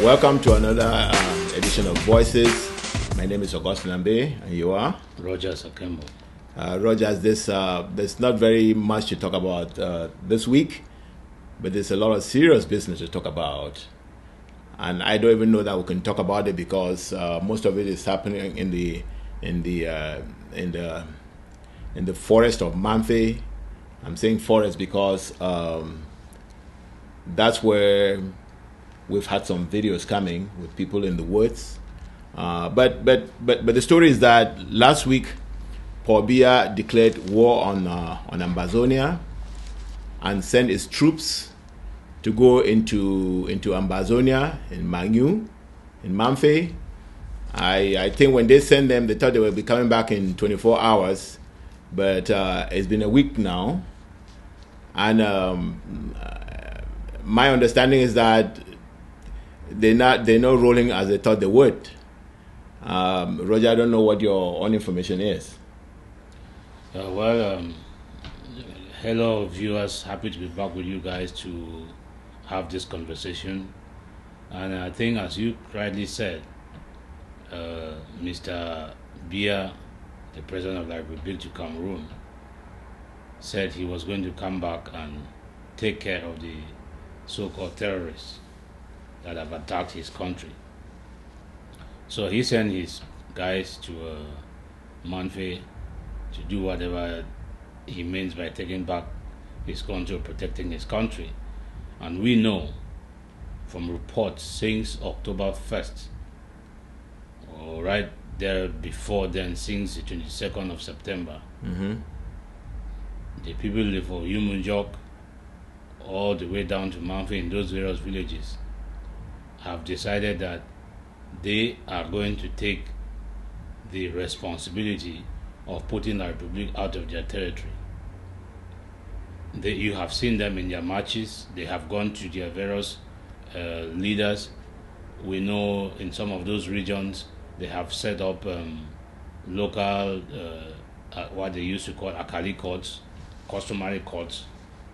Welcome to another edition of Voices. My name is Augustine Ambe, and you are? Roger Sakembo. Rogers, there's not very much to talk about this week, but there's a lot of serious business to talk about. And I don't even know that we can talk about it because most of it is happening in the forest of Mamfe. I'm saying forest because that's where we've had some videos coming with people in the woods. But the story is that last week, Paul Biya declared war on Ambazonia and sent his troops to go into Ambazonia in Mamfe. I think when they sent them, they thought they would be coming back in 24 hours, but it's been a week now. And my understanding is that they're not rolling as they thought they would. Roger, I don't know what your own information is. Hello viewers, happy to be back with you guys to have this conversation. And I think, as you rightly said, Mr. Biya, the president of the Republic of Cameroon, said he was going to come back and take care of the so-called terrorists that have attacked his country. So he sent his guys to Mamfe to do whatever he means by taking back his country or protecting his country. And we know from reports since October 1st, or right there before then, since the 22nd of September, the people live for Humunjok all the way down to Mamfe in those various villages have decided that they are going to take the responsibility of putting the Republic out of their territory. You have seen them in their marches. They have gone to their various leaders. We know in some of those regions they have set up local, what they used to call Akali courts, customary courts,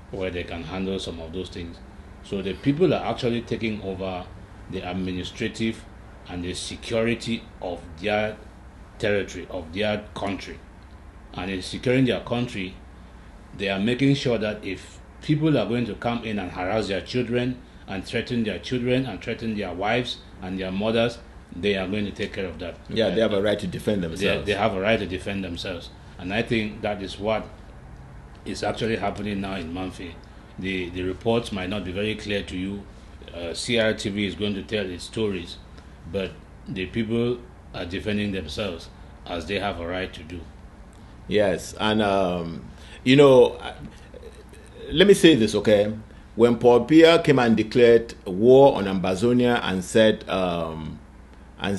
where they can handle some of those things. So the people are actually taking over the administrative and the security of their territory, of their country. And in securing their country, they are making sure that if people are going to come in and harass their children and threaten their children and threaten their wives and their mothers, they are going to take care of that. Yeah, they have a right to defend themselves. They have a right to defend themselves. And I think that is what is actually happening now in Mamfe. The reports might not be very clear to you. CRTV is going to tell its stories, but the people are defending themselves as they have a right to do. Yes, and let me say this, okay? When Paul Biya came and declared war on Ambazonia and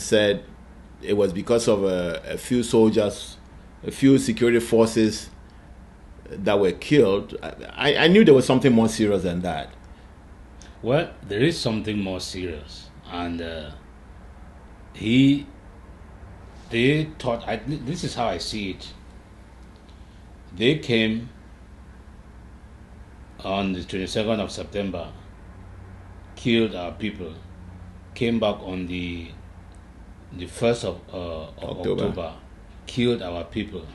said it was because of a few soldiers, a few security forces that were killed, I knew there was something more serious than that. Well, there is something more serious, and they thought, this is how I see it. They came on the 22nd of September, killed our people, came back on the 1st of October, killed our people,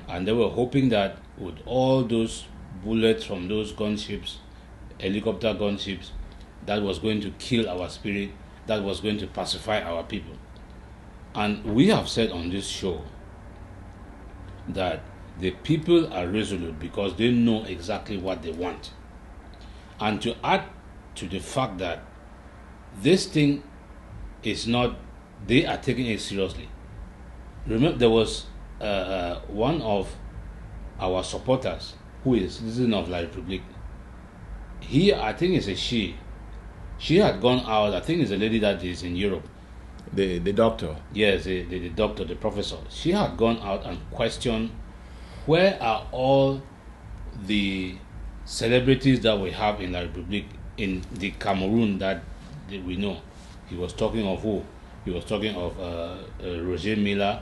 and they were hoping that with all those bullets from those gunships, helicopter gunships, that was going to kill our spirit, that was going to pacify our people. And we have said on this show that the people are resolute because they know exactly what they want. And to add to the fact that this thing is not, they are taking it seriously. Remember, there was one of our supporters who is a citizen of La Republique. He, I think it's a she had gone out, I think it's a lady that is in Europe. The doctor. Yes, the doctor, the professor. She had gone out and questioned, where are all the celebrities that we have in La Republique, in the Cameroon that we know? He was talking of who? He was talking of Roger Miller.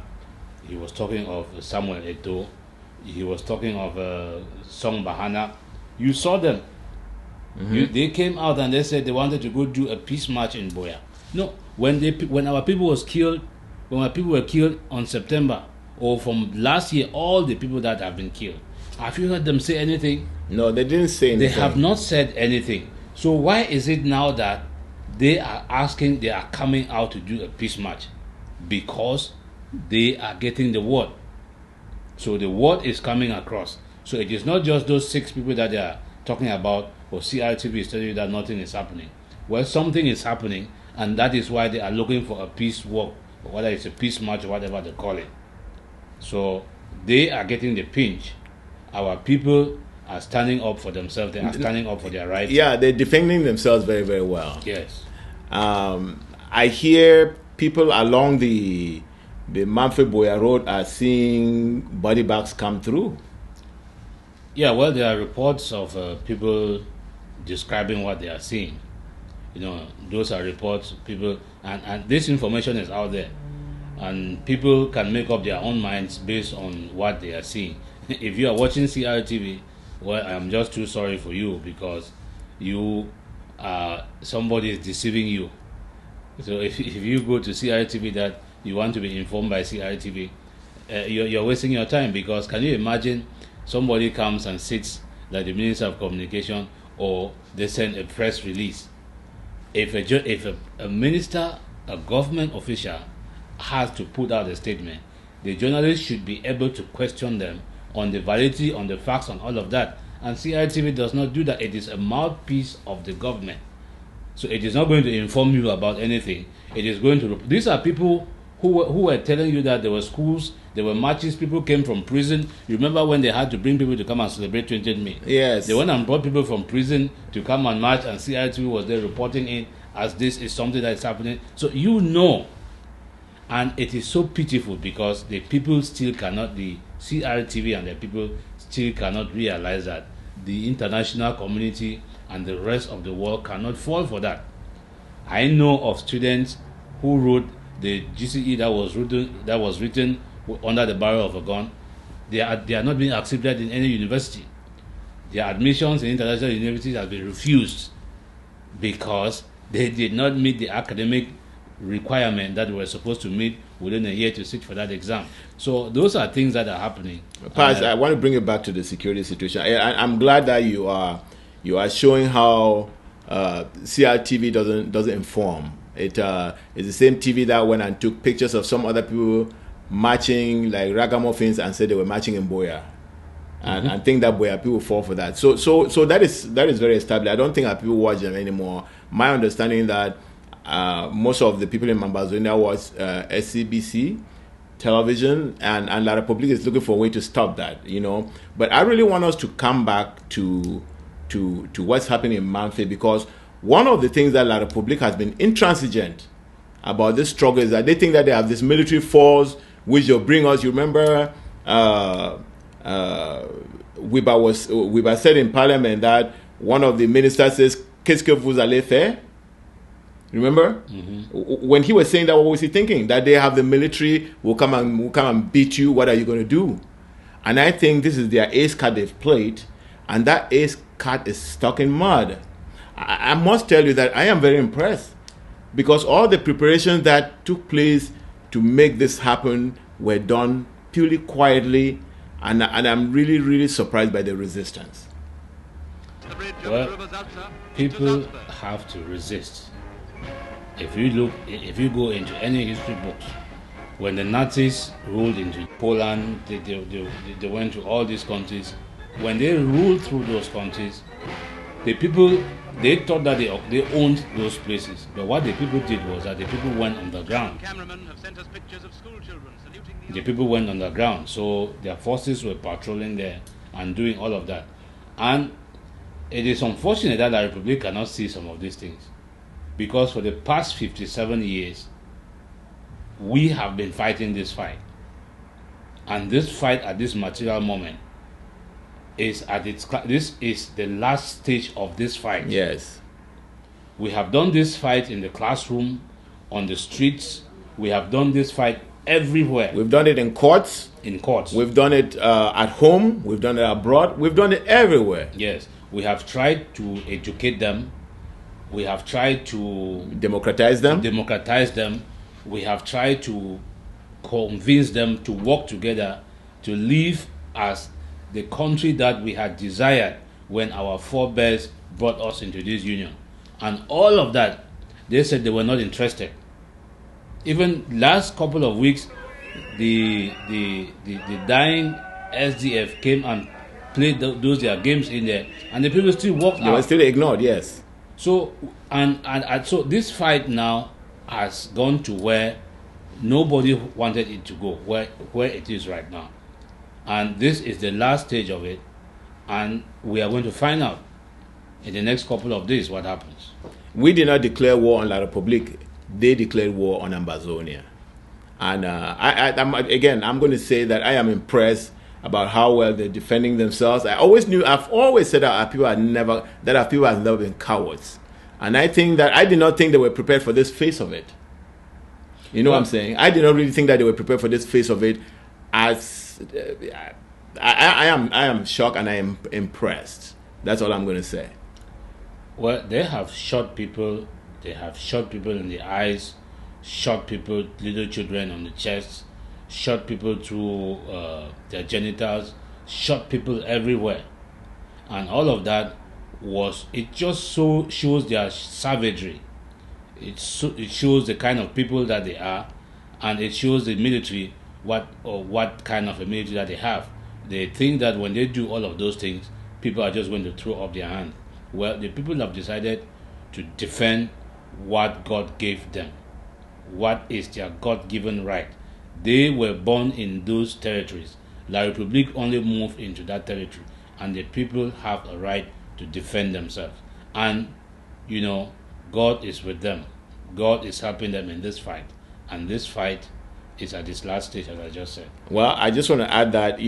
He was talking of Samuel Eto'o. He was talking of Song Bahana. You saw them. They came out and they said they wanted to go do a peace march in Boya. No, when our people were killed on September, or from last year, all the people that have been killed, have you heard them say anything? No, they didn't say anything. They have not said anything. So why is it now that they are coming out to do a peace march? Because they are getting the word. So the word is coming across. So it is not just those 6 people that they are talking about, or CRTV is telling you that nothing is happening. Well, something is happening, and that is why they are looking for a peace walk, or whether it's a peace march or whatever they call it. So they are getting the pinch. Our people are standing up for themselves. They are standing up for their rights. Yeah, they're defending themselves very, very well. Yes. I hear people along the Mamfe Boya Road are seeing body bags come through. Yeah, well, there are reports of people describing what they are seeing. Those are reports, people, and this information is out there. And people can make up their own minds based on what they are seeing. If you are watching CRTV, well, I'm just too sorry for you, because somebody is deceiving you. So if you go to CRTV that you want to be informed by CRTV, you're wasting your time, because can you imagine somebody comes and sits like the Minister of Communication, or they send a press release. If a minister, a government official, has to put out a statement, the journalist should be able to question them on the validity, on the facts, on all of that. And CRTV does not do that. It is a mouthpiece of the government. So it is not going to inform you about anything. It is going to... These are people who were telling you that there were schools, there were marches, people came from prison. You remember when they had to bring people to come and celebrate 20th May? Yes. They went and brought people from prison to come and march, and CRTV was there reporting in as this is something that is happening. So and it is so pitiful, because the people still cannot, the CRTV and the people still cannot realize that the international community and the rest of the world cannot fall for that. I know of students who wrote the GCE that was written under the barrel of a gun. They are not being accepted in any university. Their admissions in international universities have been refused because they did not meet the academic requirement that they were supposed to meet within a year to sit for that exam. So those are things that are happening. Paz, I want to bring it back to the security situation. I'm glad that you are showing how CRTV doesn't inform. It's the same TV that went and took pictures of some other people marching like ragamuffins and said they were marching in Boya. And think that Boya people fall for that. So that is very established. I don't think that people watch them anymore. My understanding that most of the people in Ambazonia watch SCBC television, and La Republique is looking for a way to stop that, But I really want us to come back to what's happening in Mamfe, because one of the things that La Republique has been intransigent about this struggle is that they think that they have this military force which will bring us. You remember Wiba said in Parliament that one of the ministers says, "Qu'est-ce que vous allez faire?" Remember? When he was saying that, what was he thinking? That they have the military, will come and beat you. What are you going to do? And I think this is their ace card they've played, and that ace card is stuck in mud. I must tell you that I am very impressed, because all the preparations that took place to make this happen were done purely quietly, and I'm really, really surprised by the resistance. Well, people have to resist. If you go into any history books, when the Nazis ruled into Poland, they went to all these countries. When they ruled through those countries, the people, they thought that they owned those places. But what the people did was that the people went underground. The people went underground, so their forces were patrolling there and doing all of that. And it is unfortunate that the Republic cannot see some of these things, because for the past 57 years, we have been fighting this fight. And this fight at this material moment is this is the last stage of this fight. Yes. We have done this fight in the classroom, on the streets. We have done this fight everywhere. We've done it in courts. We've done it at home. We've done it abroad. We've done it everywhere. Yes. We have tried to educate them We have tried to democratize them. We have tried to convince them to work together to live as the country that we had desired when our forebears brought us into this union. And all of that, they said they were not interested. Even last couple of weeks, the dying SDF came and played those their games in there, and the people still walked out. They were still ignored, yes. So and so this fight now has gone to where nobody wanted it to go, where it is right now. And this is the last stage of it, and we are going to find out in the next couple of days what happens. We did not declare war on La Republique. They declared war on Ambazonia. And I'm going to say that I am impressed about how well they're defending themselves. I've always said that our people have never been cowards. And I did not think they were prepared for this phase of it. You know what I'm saying? I did not really think that they were prepared for this phase of it. As I am shocked and I am impressed. That's all I'm going to say. Well, they have shot people. They have shot people in the eyes, shot people, little children on the chest, shot people through their genitals, shot people everywhere. And all of that it just shows their savagery. It shows the kind of people that they are, and it shows the military what kind of a military that they have. They think that when they do all of those things, people are just going to throw up their hand. Well, the people have decided to defend what God gave them. What is their God-given right? They were born in those territories. La Republique only moved into that territory, and the people have a right to defend themselves. And, God is with them. God is helping them in this fight. And this fight is at this last stage, as I just said. Well, I just want to add that, if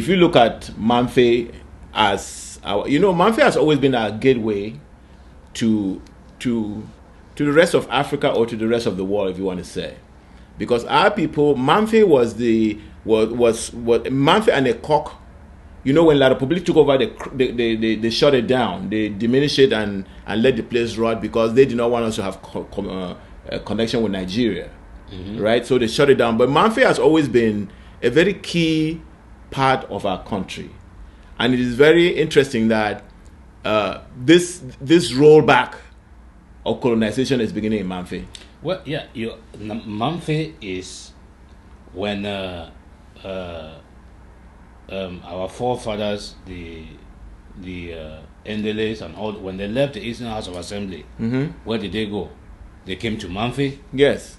you look at Mamfe as Mamfe has always been our gateway to the rest of Africa or to the rest of the world, if you want to say, because our people, Mamfe was Mamfe and a cock. When La Republique took over, they shut it down, they diminished it and let the place rot because they did not want us to have a connection with Nigeria, right? So they shut it down. But Mamfe has always been a very key part of our country. And it is very interesting that this rollback of colonization is beginning in Mamfe. Well, yeah, Mamfe is when our forefathers, the Endeles and all, when they left the Eastern House of Assembly, where did they go? They came to Mamfe. Yes.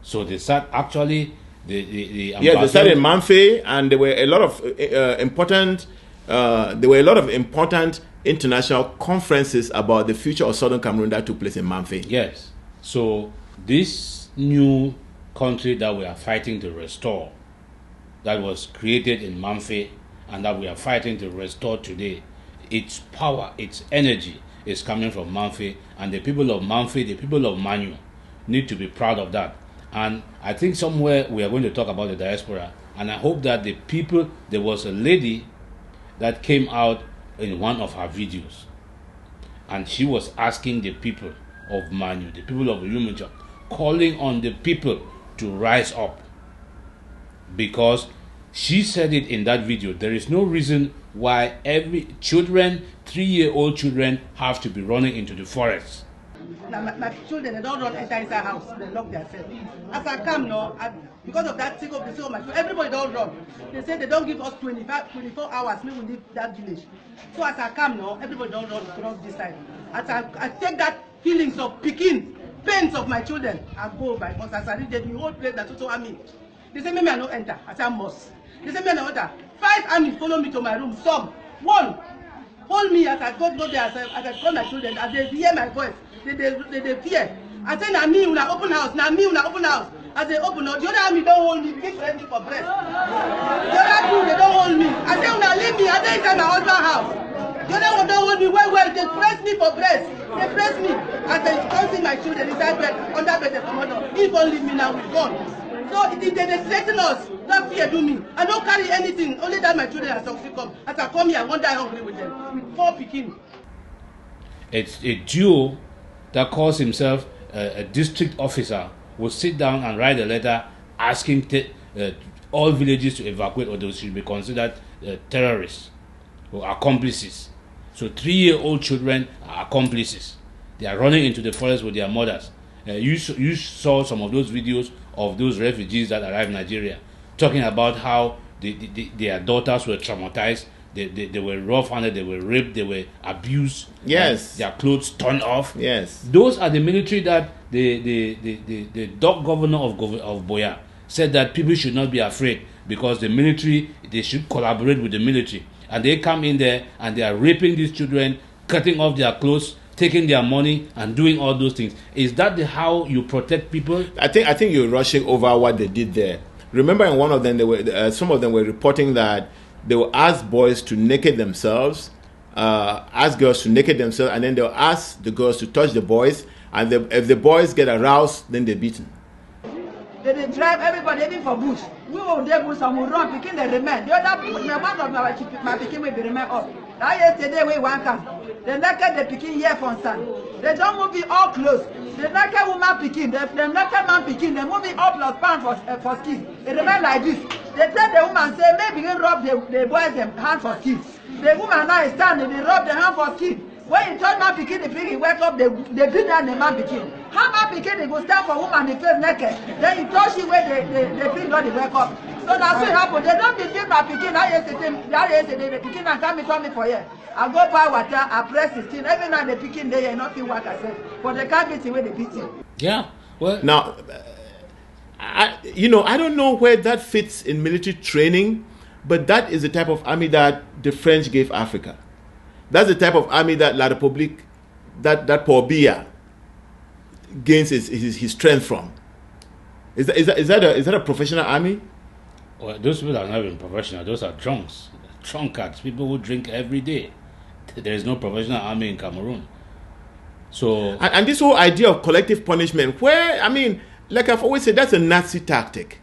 So they start actually the they started in Mamfe, and there were a lot of important international conferences about the future of Southern Cameroon that took place in Mamfe. Yes. So this new country that we are fighting to restore, that was created in Mamfe and that we are fighting to restore today, its power, its energy is coming from Mamfe, and the people of Mamfe, the people of Manu, need to be proud of that. And I think somewhere we are going to talk about the diaspora, and I hope that the people, there was a lady that came out in one of her videos, and she was asking the people of Manu, the people of Yumucha, calling on the people to rise up. Because she said it in that video, there is no reason why every 3-year-old children have to be running into the forest. Now my children, they don't run inside house, they lock themselves. As I come now, because of that sick of the soul, my children, everybody don't run. They say they don't give us 24 hours, maybe we leave that village. So as I come now, everybody don't run across this side. As I take that feelings of picking, pains of my children, I go by force. As I read the whole place that also army. They say maybe I don't enter. I say I must. They say maybe I don't enter. 5 army follow me to my room. Some, one, hold me as I go there. As I call my children, as they hear my voice, they fear. I say na me una open house. Na me una open house. As they open up, the other army don't hold me. Begin to help me for breast. The other two they don't hold me. I say una leave me. I say inside my husband's house. The other one don't hold me well. They press me for breast. They press me. As they don't see my children inside bed, under bed, they come out. If don't leave me now, we're gone. So they threaten us. Don't fear do me. I don't carry anything. Only that my children are successful come. As I come here, I won't die hungry with them. With 4 pikin. a duo that calls himself a district officer will sit down and write a letter asking all villages to evacuate, or they should be considered terrorists or accomplices. So 3-year-old children are accomplices. They are running into the forest with their mothers. You saw some of those videos of those refugees that arrived in Nigeria, talking about how their daughters were traumatized. They were rough-handed, they were raped, they were abused. Yes. Their clothes torn off. Yes. Those are the military that the Doc governor of Boya said that people should not be afraid, because the military, they should collaborate with the military. And they come in there and they are raping these children, cutting off their clothes, taking their money, and doing all those things. Is that how you protect people? I think you're rushing over what they did there. Remember, in one of them, some of them were reporting that they will ask boys to naked themselves, ask girls to naked themselves, and then they'll ask the girls to touch the boys, and if the boys get aroused, then they're beaten. They drive everybody even for bush. We will dey bush and we run, picking the remain. The other one of my picking will be remain up. That yesterday we one come. The naked the picking here from sun. They don't move it all close. The naked woman picking, the naked man picking, they move it all plus pound for skin. It remain like this. They tell the woman say maybe you rub the boys them hand for skin. The woman now is standing, they rub the hand for skin. When you turn man picking the pig, he wake up, they beat down the man picking. How man picking, they go stand for woman, the face naked. Then you touch it where they bring down the wake up. So that's what happen. They don't believe my picking. That yesterday, the picking and come me for here. I go buy water, I press 16. Every night the picking there, you not feel what I said. But they can't get away the beating. Yeah. Well, now, I don't know where that fits in military training, but that is the type of army that the French gave Africa. That's the type of army that La République, that Paul Biya gains his strength from. Is that a professional army? Well, those people are not even professional. Those are drunks, drunkards, people who drink every day. There is no professional army in Cameroon. So and this whole idea of collective punishment, where, I mean, like I've always said, that's a Nazi tactic.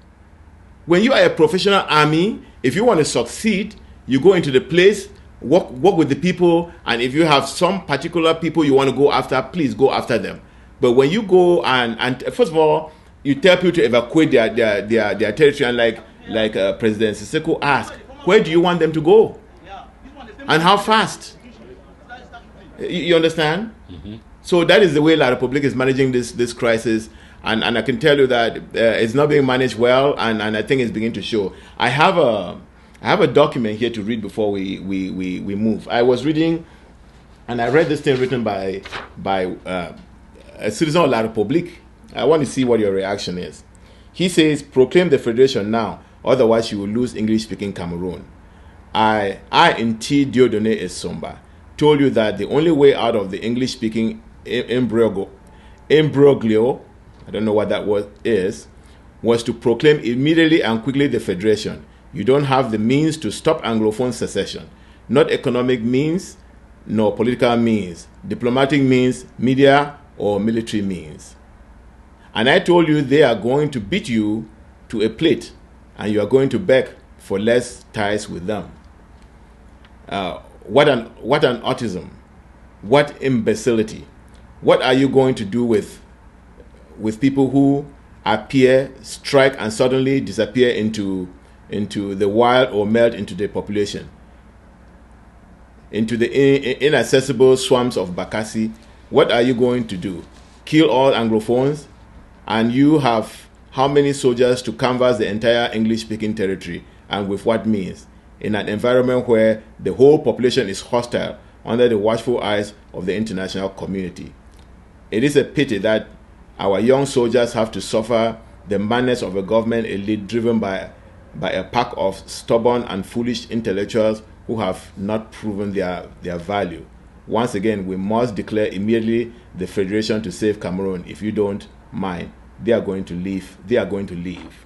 When you are a professional army, if you want to succeed, you go into the place, work with the people, and if you have some particular people you want to go after, please go after them. But when you go and first of all, you tell people to evacuate their territory, and like President Siseko asked, where do you want them to go? And how fast? You understand? Mm-hmm. So that is the way La République is managing this crisis, and I can tell you that it's not being managed well, and I think it's beginning to show. I have a document here to read before we move. I was reading, and I read this thing written by a citizen of La République. I want to see what your reaction is. He says, proclaim the federation now, otherwise you will lose English-speaking Cameroon. I in T. Dieudonné Essomba, told you that the only way out of the English-speaking imbroglio, I don't know what that word is, was to proclaim immediately and quickly the federation. You don't have the means to stop Anglophone secession. Not economic means, nor political means, diplomatic means, media, or military means. And I told you they are going to beat you to a plate, and you are going to beg for less ties with them. What an autism. What imbecility. What are you going to do with people who appear, strike, and suddenly disappear into the wild or melt into the population? Into the inaccessible swamps of Bakassi? What are you going to do? Kill all Anglophones? And you have how many soldiers to canvass the entire English-speaking territory, and with what means? In an environment where the whole population is hostile under the watchful eyes of the international community. It is a pity that our young soldiers have to suffer the madness of a government elite driven by a pack of stubborn and foolish intellectuals who have not proven their value. Once again, we must declare immediately the federation to save Cameroon. If you don't mind, they are going to leave. They are going to leave.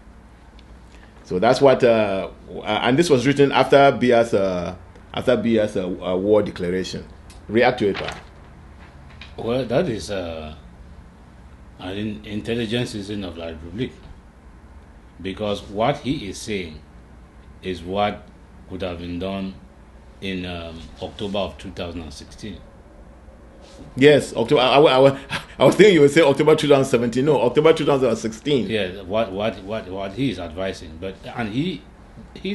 So that's what, and this was written after Biya's war declaration. React to it, Pa. Well, that is an intelligence citizen of La République, because what he is saying is what would have been done in October of 2016. Yes, October. I was thinking you would say October 2017. No, October 2016. Yeah, what he is advising, and he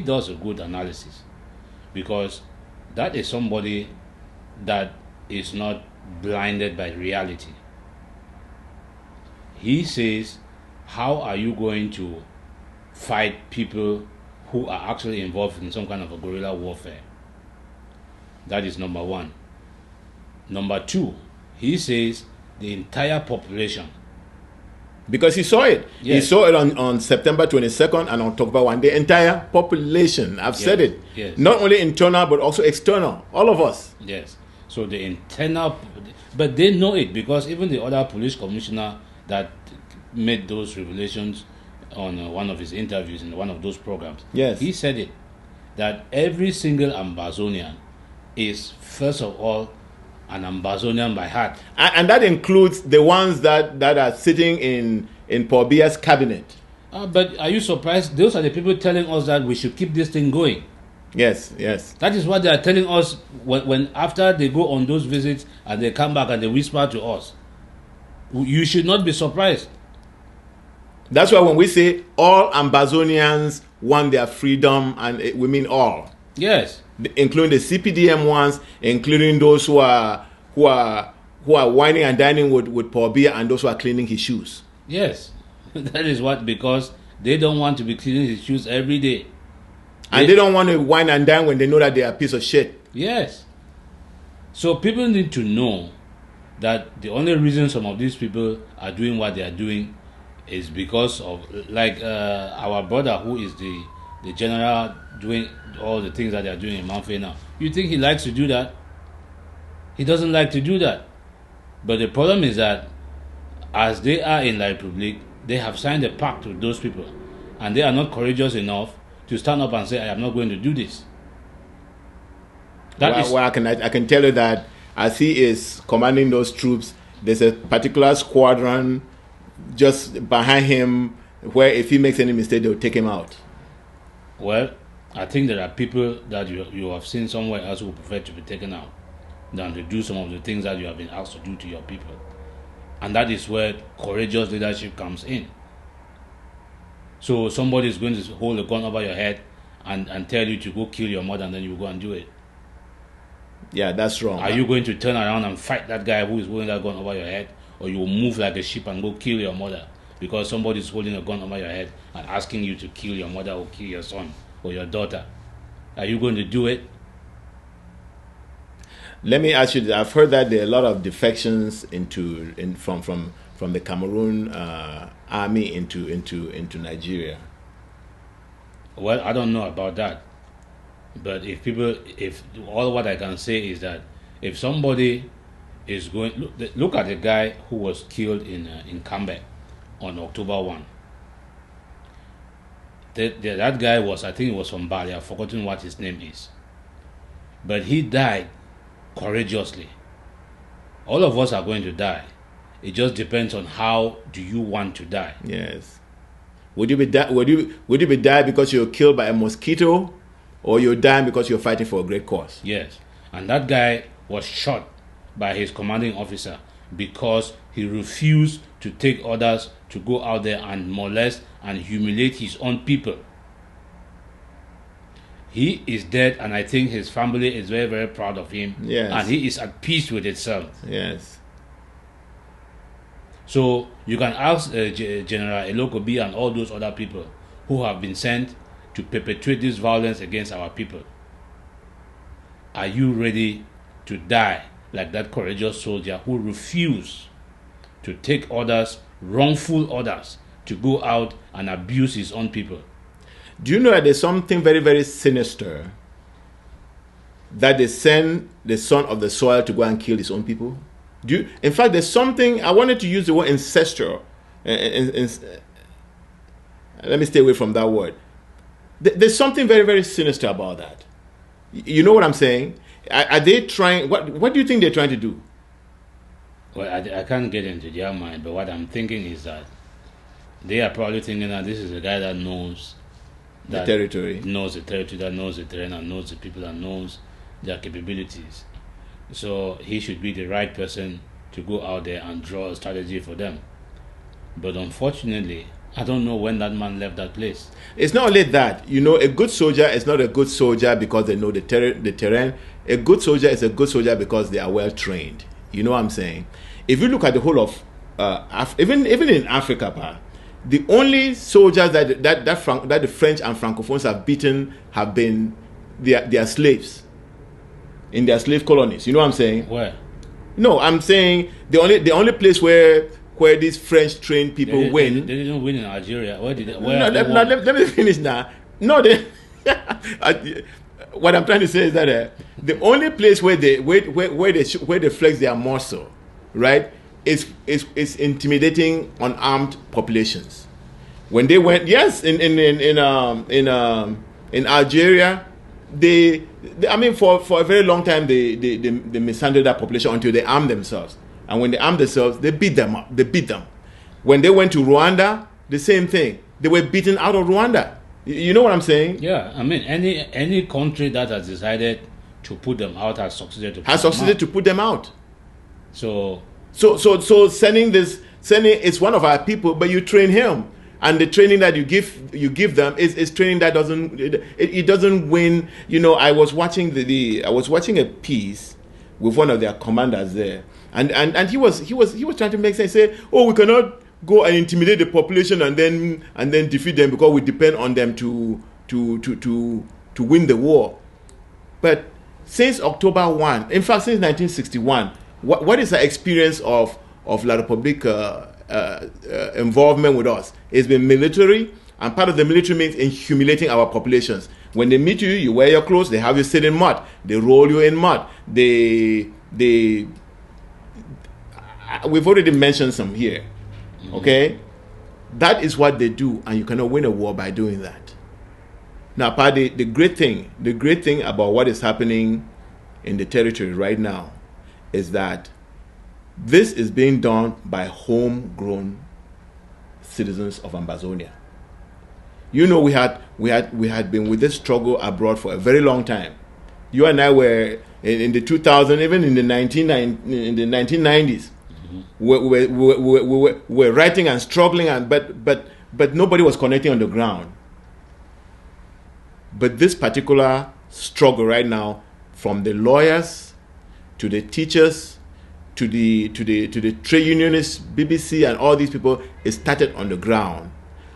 does a good analysis, because that is somebody that is not blinded by reality. He says, how are you going to fight people who are actually involved in some kind of a guerrilla warfare? That is number one. Number two, he says the entire population. Because he saw it. Yes. He saw it on September 22nd and October 1. The entire population. I've said it. Yes. Not only internal, but also external. All of us. Yes. So the internal, but they know it, because even the other police commissioner that made those revelations on one of his interviews in one of those programs, yes, he said it, that every single Ambazonian is, first of all, an Ambazonian by heart. And that includes the ones that are sitting in Paul Biya's cabinet. But are you surprised? Those are the people telling us that we should keep this thing going. Yes, yes. That is what they are telling us when after they go on those visits and they come back and they whisper to us. You should not be surprised. That's why when we say all Ambazonians want their freedom, and we mean all. Yes. Including the CPDM ones, including those who are whining and dining with Paul Biya, and those who are cleaning his shoes. Yes. That is what, because they don't want to be cleaning his shoes every day. And they don't want to wine and dine when they know that they are a piece of shit. Yes. So people need to know that the only reason some of these people are doing what they are doing is because of, like our brother who is the general doing all the things that they are doing in Mamfe now. You think he likes to do that? He doesn't like to do that. But the problem is that as they are in La Republique, they have signed a pact with those people, and they are not courageous enough to stand up and say, I am not going to do this. I can tell you that as he is commanding those troops, there's a particular squadron just behind him where if he makes any mistake, they'll take him out. Well, I think there are people that you have seen somewhere else who prefer to be taken out than to do some of the things that you have been asked to do to your people. And that is where courageous leadership comes in. So somebody is going to hold a gun over your head and tell you to go kill your mother, and then you go and do it. Yeah, that's wrong. Are you going to turn around and fight that guy who is holding that gun over your head? Or you will move like a sheep and go kill your mother because somebody is holding a gun over your head and asking you to kill your mother or kill your son or your daughter? Are you going to do it? Let me ask you this. I've heard that there are a lot of defections from the Cameroon army into Nigeria. Well, I don't know about that. But if all what I can say is that if somebody is going, look at the guy who was killed in Cambe on October 1. That guy was, I think he was from Bali. I've forgotten what his name is. But he died courageously. All of us are going to die. It just depends on how do you want to die. Yes. Would you be die because you're killed by a mosquito, or you're dying because you're fighting for a great cause? Yes. And that guy was shot by his commanding officer because he refused to take orders to go out there and molest and humiliate his own people. He is dead, and I think his family is very, very proud of him. Yes. And he is at peace with itself. Yes. So you can ask General Elokobi and all those other people who have been sent to perpetuate this violence against our people. Are you ready to die like that courageous soldier who refused to take orders, wrongful orders, to go out and abuse his own people? Do you know that there's something very, very sinister that they send the son of the soil to go and kill his own people? In fact, there's something, I wanted to use the word ancestral. Let me stay away from that word. There's something very, very sinister about that. You know what I'm saying? Are they trying, what do you think they're trying to do? Well, I can't get into their mind, but what I'm thinking is that they are probably thinking that this is a guy that knows the territory, knows the territory, that knows the terrain, and knows the people, and knows their capabilities. So he should be the right person to go out there and draw a strategy for them. But unfortunately, I don't know when that man left that place. It's not only that. You know, a good soldier is not a good soldier because they know the terrain. A good soldier is a good soldier because they are well trained. You know what I'm saying? If you look at the whole of even in Africa, the only soldiers that the French and Francophones have beaten have been their slaves in their slave colonies. You know what I'm saying? Where? No, I'm saying the only place where these French trained people win. They didn't win in Algeria. Where did they? Let me finish now. No, what I'm trying to say is that the only place where they flex their muscle, right, is intimidating unarmed populations. When they went, yes, in Algeria, they I mean for a very long time they mishandled that population until they armed themselves. And when they armed themselves, they beat them up. They beat them. When they went to Rwanda, the same thing. They were beaten out of Rwanda. You know what I'm saying? Yeah, I mean, any country that has decided to put them out has succeeded to put them out. So sending it's one of our people, but you train him, and the training that you give them is training that doesn't win. You know, I was watching I was watching a piece with one of their commanders there, and he was trying to make sense. Say, oh, we cannot go and intimidate the population and then defeat them because we depend on them to win the war. But since October 1, in fact since 1961, what is the experience of La Republique involvement with us? It's been military, and part of the military means in humiliating our populations. When they meet you, you wear your clothes, they have you sit in mud, they roll you in mud, we've already mentioned some here. Okay, that is what they do, and you cannot win a war by doing that. Now, Paddy, the great thing about what is happening in the territory right now is that this is being done by homegrown citizens of Ambazonia. You know, we had been with this struggle abroad for a very long time. You and I were in the 2000s, even in the 1990s. We were writing and struggling, but nobody was connecting on the ground. But this particular struggle right now, from the lawyers to the teachers to the trade unionists, BBC, and all these people, is started on the ground,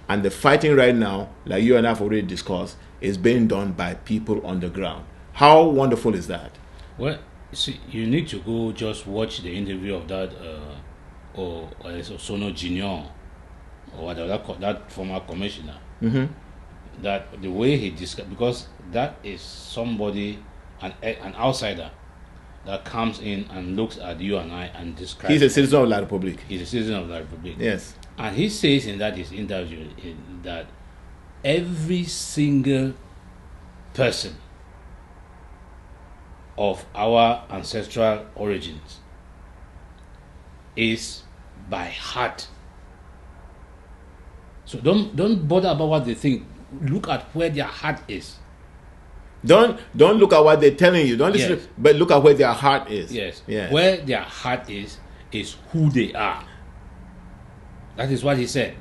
and the fighting right now, like you and I have already discussed, is being done by people on the ground. How wonderful is that? Well, see, you need to go just watch the interview of that Sono Junior or whatever, that former commissioner. Mm-hmm. That the way he described, because that is somebody, an outsider, that comes in and looks at you and I and describes. He's a citizen of La Republique. He's a citizen of La Republique. Yes. And he says in his interview that every single person of our ancestral origins is by heart. So don't bother about what they think. Look at where their heart is. Don't look at what they're telling you. Don't listen, but look at where their heart is. Yes. Where their heart is who they are. That is what he said.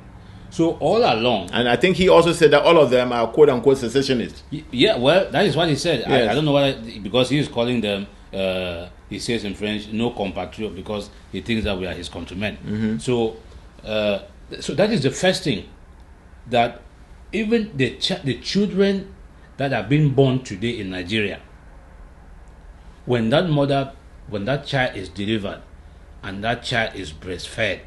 So all along, and I think he also said that all of them are quote unquote secessionists. Yeah, well, that is what he said. Yes. I don't know because he is calling them. He says in French, "no compatriot," because he thinks that we are his countrymen. Mm-hmm. So that is the first thing, that even the children that are being born today in Nigeria, when that child is delivered, and that child is breastfed,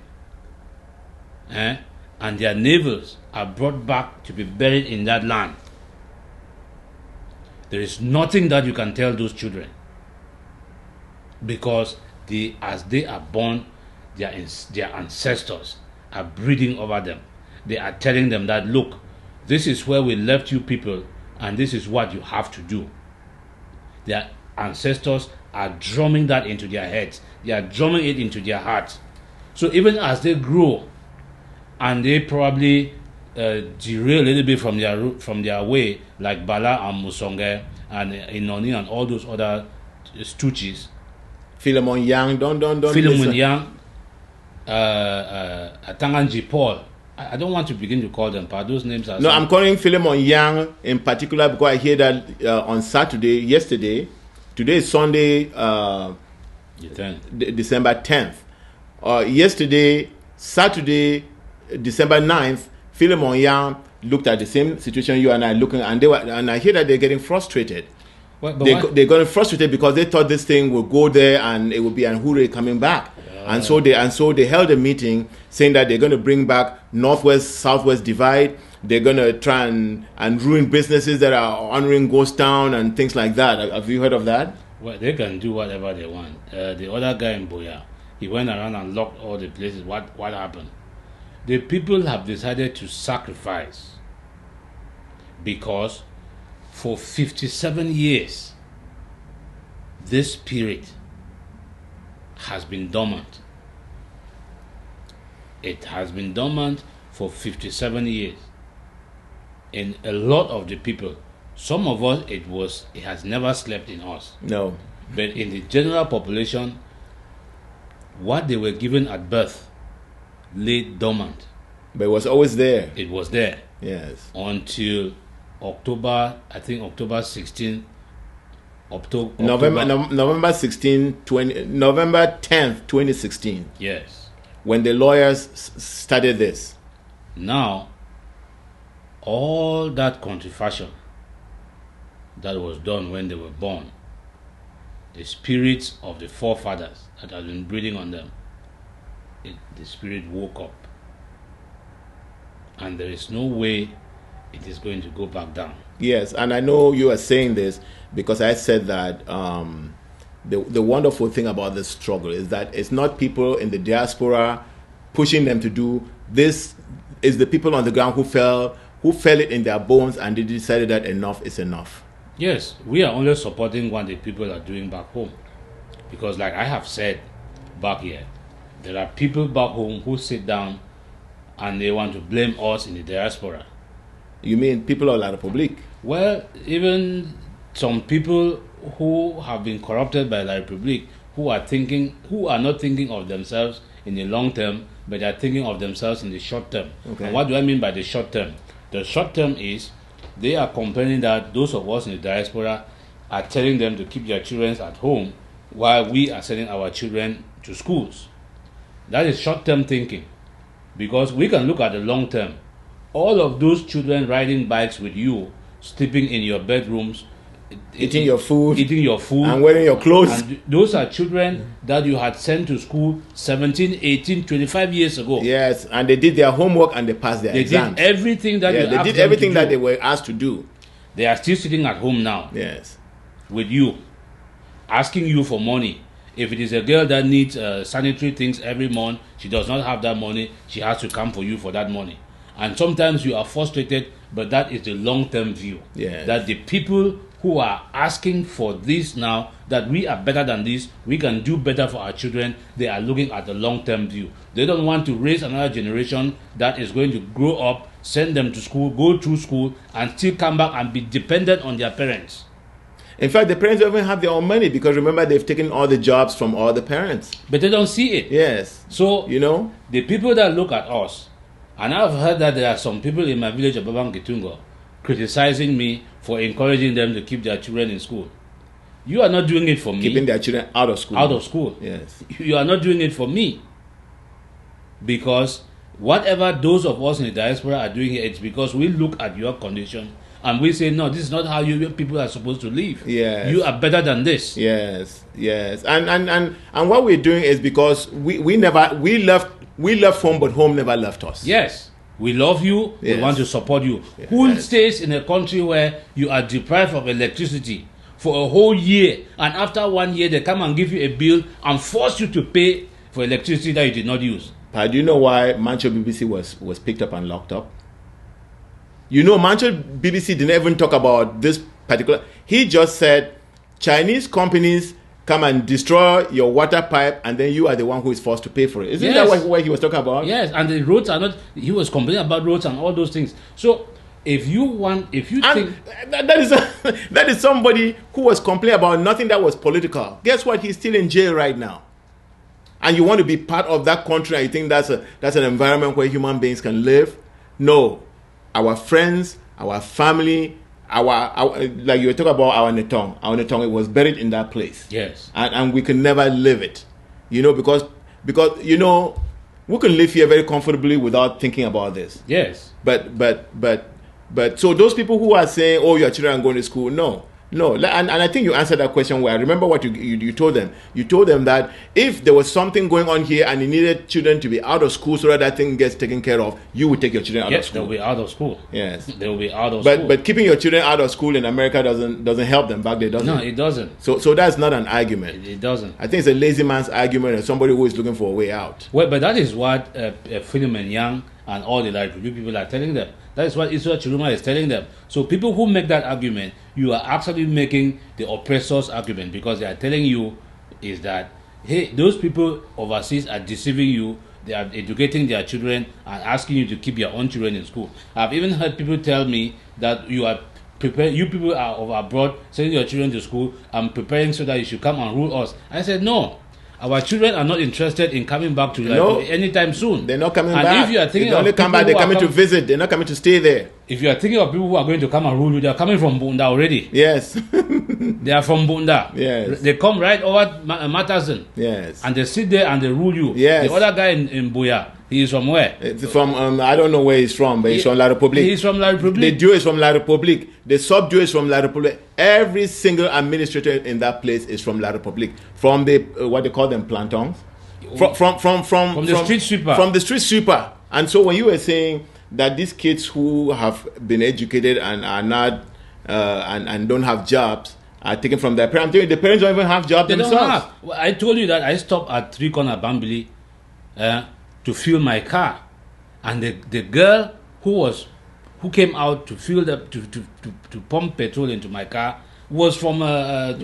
and their navels are brought back to be buried in that land, there is nothing that you can tell those children, because as they are born, their ancestors are breathing over them. They are telling them that, look, this is where we left you people, and this is what you have to do. Their ancestors are drumming that into their heads. They are drumming it into their hearts. So even as they grow, and they probably derail a little bit from their way, like Bala and Musonge and Inoni and all those other stooges, Philemon Yang, don't Philemon listen. Yang, Tanganji Paul. I don't want to begin to call them, but those names are... No, I'm calling Philemon Yang in particular because I hear that on yesterday, today is Sunday, December 10th. Yesterday, Saturday, December 9th, Philemon Yang looked at the same situation you and I looking, and I hear that they're getting frustrated. They're getting frustrated because they thought this thing would go there and it would be an hooray coming back. And so they held a meeting saying that they're going to bring back Northwest-Southwest divide. They're going to try and ruin businesses that are honoring Ghost Town and things like that. Have you heard of that? Well, they can do whatever they want. The other guy in Boya, he went around and locked all the places. What happened? The people have decided to sacrifice because for 57 years, this spirit has been dormant. It has been dormant for 57 years. And a lot of the people, some of us, it has never slept in us. No. But in the general population, what they were given at birth lay dormant. But it was always there. It was there. Yes. Until October 16th, November 10th, 2016. Yes. When the lawyers started this. Now, all that contribution that was done when they were born, the spirits of the forefathers that had been breathing on them, the spirit woke up. And there is no way it is going to go back down. Yes, and I know you are saying this because I said that the wonderful thing about this struggle is that it's not people in the diaspora pushing them to do this. Is the people on the ground who felt it in their bones and they decided that enough is enough. Yes, we are only supporting what the people are doing back home. Because like I have said back here, there are people back home who sit down and they want to blame us in the diaspora. You mean people of La Republique? Well, even some people who have been corrupted by La Republique, who are not thinking of themselves in the long term, but they are thinking of themselves in the short term. Okay. And what do I mean by the short term? The short term is they are complaining that those of us in the diaspora are telling them to keep their children at home while we are sending our children to schools. That is short-term thinking, because we can look at the long term. All of those children riding bikes with you, sleeping in your bedrooms, eating your food, and wearing your clothes. And those are children that you had sent to school 17, 18, 25 years ago. Yes, and they did their homework and they passed their exams. They did everything that they did everything that they were asked to do. They are still sitting at home now. Yes, with you, asking you for money. If it is a girl that needs sanitary things every month, she does not have that money, she has to come for you for that money. And sometimes you are frustrated, but that is the long-term view. Yes. That the people who are asking for this now, that we are better than this, we can do better for our children, they are looking at the long-term view. They don't want to raise another generation that is going to grow up, send them to school, go through school, and still come back and be dependent on their parents. In fact, the parents don't even have their own money because remember, they've taken all the jobs from all the parents. But they don't see it. Yes. So, the people that look at us, and I've heard that there are some people in my village of Babangitungo criticizing me for encouraging them to keep their children in school. You are not doing it for me. Keeping their children out of school. Out of school. Yes. You are not doing it for me. Because whatever those of us in the diaspora are doing here, it's because we look at your condition and we say, no, this is not how you people are supposed to live. Yes. You are better than this. Yes. And what we're doing is because we left home, but home never left us. Yes. We love you. Yes. We want to support you. Yes. Who stays in a country where you are deprived of electricity for a whole year, and after 1 year they come and give you a bill and force you to pay for electricity that you did not use? Do you know why Mancho BBC was picked up and locked up? Mancho BBC didn't even talk about this particular. He just said Chinese companies come and destroy your water pipe, and then you are the one who is forced to pay for it. Isn't that what he was talking about? Yes, and the roads are not. He was complaining about roads and all those things. So if you think that is somebody who was complaining about nothing that was political. Guess what? He's still in jail right now. And you want to be part of that country, and you think that's an environment where human beings can live? No. Our friends, our family, our like you were talking about our Netong, it was buried in that place. Yes. And we can never live it. Because we can live here very comfortably without thinking about this. Yes. But so those people who are saying, "Oh, your children are going to school," no, and I think you answered that question well. I remember what you told them. You told them that if there was something going on here and you needed children to be out of school so that thing gets taken care of, you would take your children out of school. Yes, they'll be out of school. Yes, they'll be out of school. But keeping your children out of school in America doesn't help them back there, does it? No, it doesn't. So that's not an argument. It doesn't. I think it's a lazy man's argument, and somebody who is looking for a way out. Well, but that is what Philemon Young and all the like people are telling them. That is what Israel Chiruma is telling them. So people who make that argument, you are actually making the oppressor's argument, because they are telling you is that, hey, those people overseas are deceiving you. They are educating their children and asking you to keep your own children in school. I've even heard people tell me that you people are of abroad sending your children to school and preparing so that you should come and rule us. I said, no. Our children are not interested in coming back to life anytime soon. They're not coming back. If you are thinking they only come back, they're coming to visit. They're not coming to stay there. If you are thinking of people who are going to come and rule you, they are coming from Bunda already. Yes. They are from Bunda. Yes. They come right over Matterson. Yes. And they sit there and they rule you. Yes. The other guy in Buya, he is from where? It's from, I don't know where he's from, but he's from La République. He's from La République. The Jew is from La République. The sub-Jew is from La République. Every single administrator in that place is from La République. From the, what they call them, plantons. From the street sweeper. From the street sweeper. And so when you were saying that these kids who have been educated and are not, and don't have jobs, are taken from their parents. The parents don't even have jobs themselves. Don't have. Well, I told you that I stopped at 3 Corner Bambili to fuel my car, and the girl who came out to fuel to pump petrol into my car was from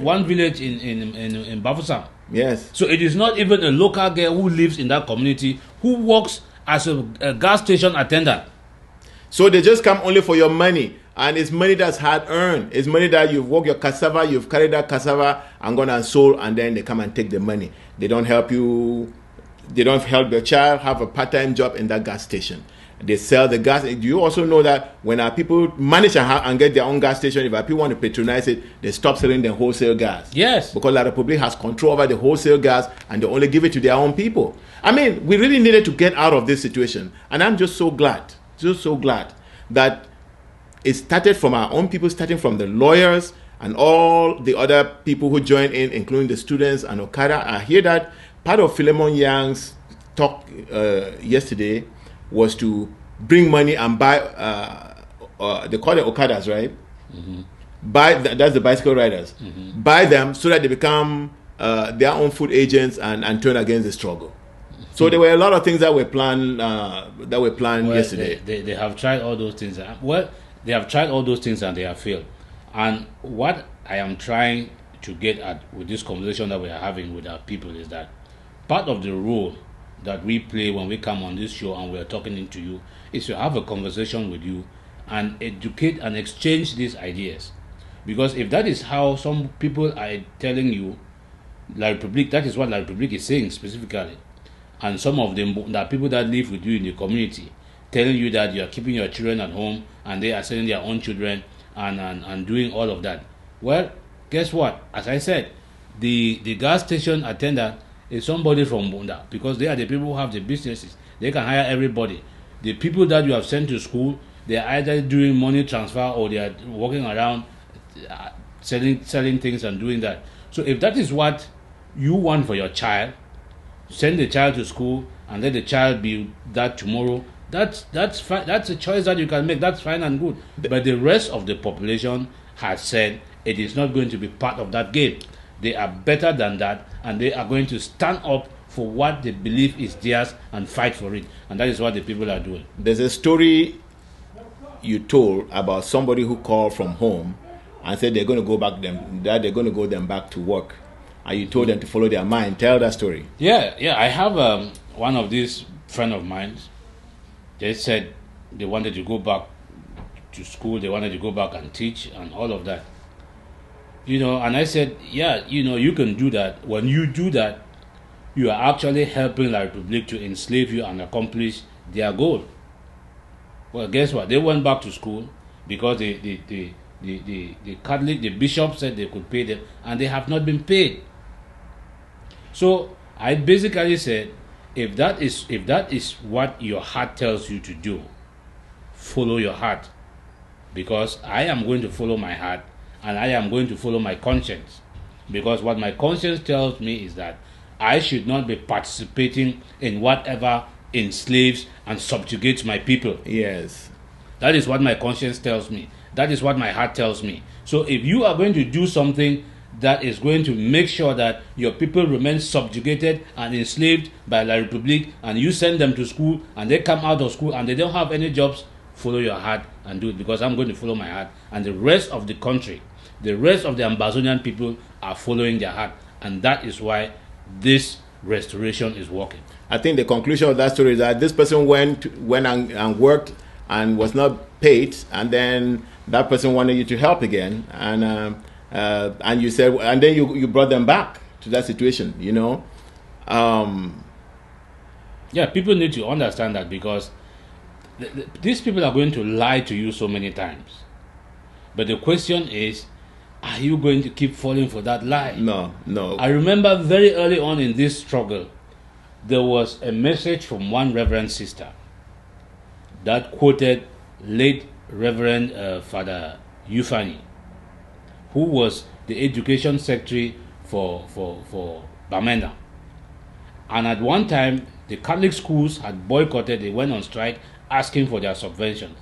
one village in Bafusam. Yes. So it is not even a local girl who lives in that community who works as a gas station attendant. So they just come only for your money. And it's money that's hard earned. It's money that you've worked your cassava, you've carried that cassava and gone and sold, and then they come and take the money. They don't help you. They don't help your child have a part-time job in that gas station. They sell the gas. Do you also know that when our people manage and get their own gas station, if our people want to patronize it, they stop selling the wholesale gas? Yes. Because La République has control over the wholesale gas, and they only give it to their own people. I mean, we really needed to get out of this situation. And I'm just so glad that it started from our own people, starting from the lawyers and all the other people who joined in, including the students and Okada. I hear that part of Philemon Young's talk yesterday was to bring money and buy, they call it Okadas, right? Mm-hmm. That's the bicycle riders. Mm-hmm. Buy them so that they become their own food agents and turn against the struggle. So there were a lot of things that were planned yesterday. They have tried all those things. They have tried all those things and they have failed. And what I am trying to get at with this conversation that we are having with our people is that part of the role that we play when we come on this show and we are talking to you is to have a conversation with you and educate and exchange these ideas. Because if that is how some people are telling you, La République, that is what La République is saying specifically. And some of them, the people that live with you in the community, telling you that you are keeping your children at home and they are sending their own children and doing all of that. Well, guess what? As I said, the gas station attendant is somebody from Bunda, because they are the people who have the businesses. They can hire everybody. The people that you have sent to school, they are either doing money transfer or they are walking around selling things and doing that. So if that is what you want for your child, send the child to school and let the child be that tomorrow. That's fine. That's a choice that you can make. That's fine and good. But the rest of the population has said it is not going to be part of that game. They are better than that, and they are going to stand up for what they believe is theirs and fight for it. And that is what the people are doing. There's a story you told about somebody who called from home and said they're going to go back to work. And you told them to follow their mind. Tell that story. Yeah. I have one of these friend of mine. They said they wanted to go back to school. They wanted to go back and teach and all of that. And I said, yeah, you can do that. When you do that, you are actually helping La Republique to enslave you and accomplish their goal. Well, guess what? They went back to school because the Catholic, the bishop said they could pay them, and they have not been paid. So I basically said, if that is what your heart tells you to do, follow your heart, because I am going to follow my heart, and I am going to follow my conscience, because what my conscience tells me is that I should not be participating in whatever enslaves and subjugates my people. Yes. That is what my conscience tells me. That is what my heart tells me. So if you are going to do something that is going to make sure that your people remain subjugated and enslaved by La Republique, and you send them to school and they come out of school and they don't have any jobs, follow your heart and do it, because I'm going to follow my heart, and the rest of the country, the rest of the Ambazonian people are following their heart, and that is why this restoration is working. I think the conclusion of that story is that this person went and worked and was not paid, and then that person wanted you to help again, and you said, and then you brought them back to that situation. Yeah, people need to understand that, because these people are going to lie to you so many times, but the question is, are you going to keep falling for that lie? No. I remember very early on in this struggle, there was a message from one Reverend sister that quoted late Reverend Father Yufani, who was the education secretary for Bamenda. And at one time, the Catholic schools had boycotted, they went on strike asking for their subventions.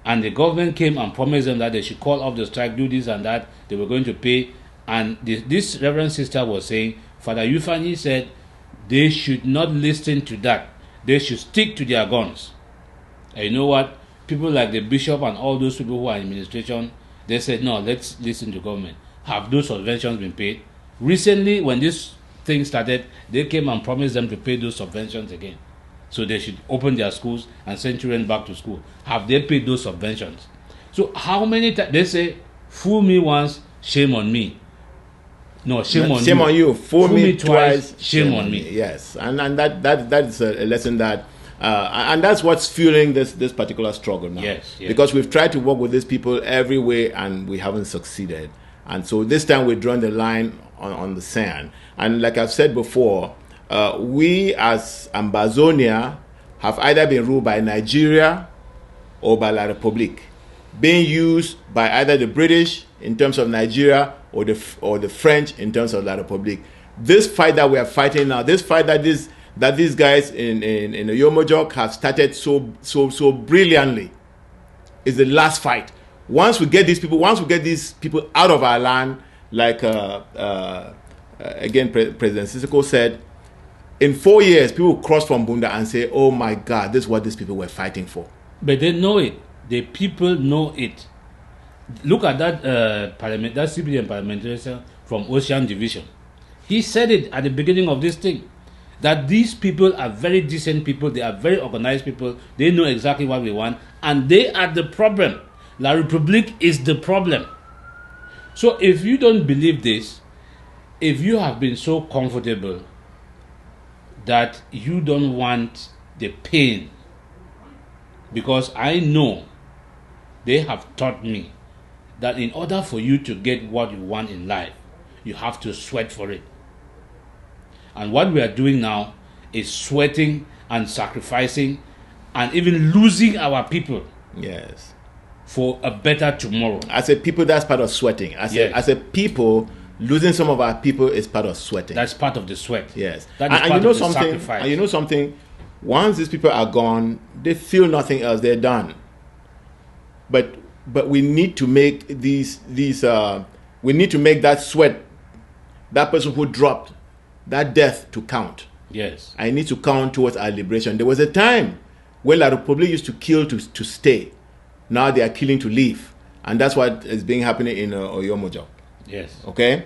And the government came and promised them that they should call off the strike, do this and that, they were going to pay. And this Reverend sister was saying, Father Yufani said, they should not listen to that. They should stick to their guns. And you know what? People like the bishop and all those people who are in administration, they said, no, let's listen to government. Have those subventions been paid? Recently, when this thing started, they came and promised them to pay those subventions again. So they should open their schools and send children back to school. Have they paid those subventions? So how many times? They say, fool me once, shame on me. No, shame on you. Fool me twice, shame on me. Yes, and that is a lesson that, and that's what's fueling this particular struggle now. Yes. Because we've tried to work with these people every way and we haven't succeeded. And so this time we're drawing the line on the sand. And like I've said before, we as Ambazonia have either been ruled by Nigeria or by La Republique, being used by either the British in terms of Nigeria or the French in terms of La Republique. This fight that we are fighting now, this fight that these guys in Oyomojok have started so brilliantly, is the last fight. Once we get these people out of our land, like again President Sissoko said, in 4 years people will cross from Bunda and say, oh my God, this is what these people were fighting for. But they know it. The people know it. Look at that that CPDM parliamentarian from Ocean Division. He said it at the beginning of this thing, that these people are very decent people, they are very organized people, they know exactly what we want, and they are the problem. La Republique is the problem. So if you don't believe this, if you have been so comfortable that you don't want the pain, because I know they have taught me that in order for you to get what you want in life, you have to sweat for it. And what we are doing now is sweating and sacrificing and even losing our people. Yes. For a better tomorrow. As a people, that's part of sweating. As a people, losing some of our people is part of sweating. That's part of the sweat. Yes. That is part of the sacrifice. And you know something? Once these people are gone, they feel nothing else. They're done. But we need to make we need to make that sweat, that person who dropped, that death to count. Yes. I need to count towards our liberation. There was a time when La Republique used to kill to stay. Now they are killing to live. And that's what is being happening in Oyomojok. Yes. Okay?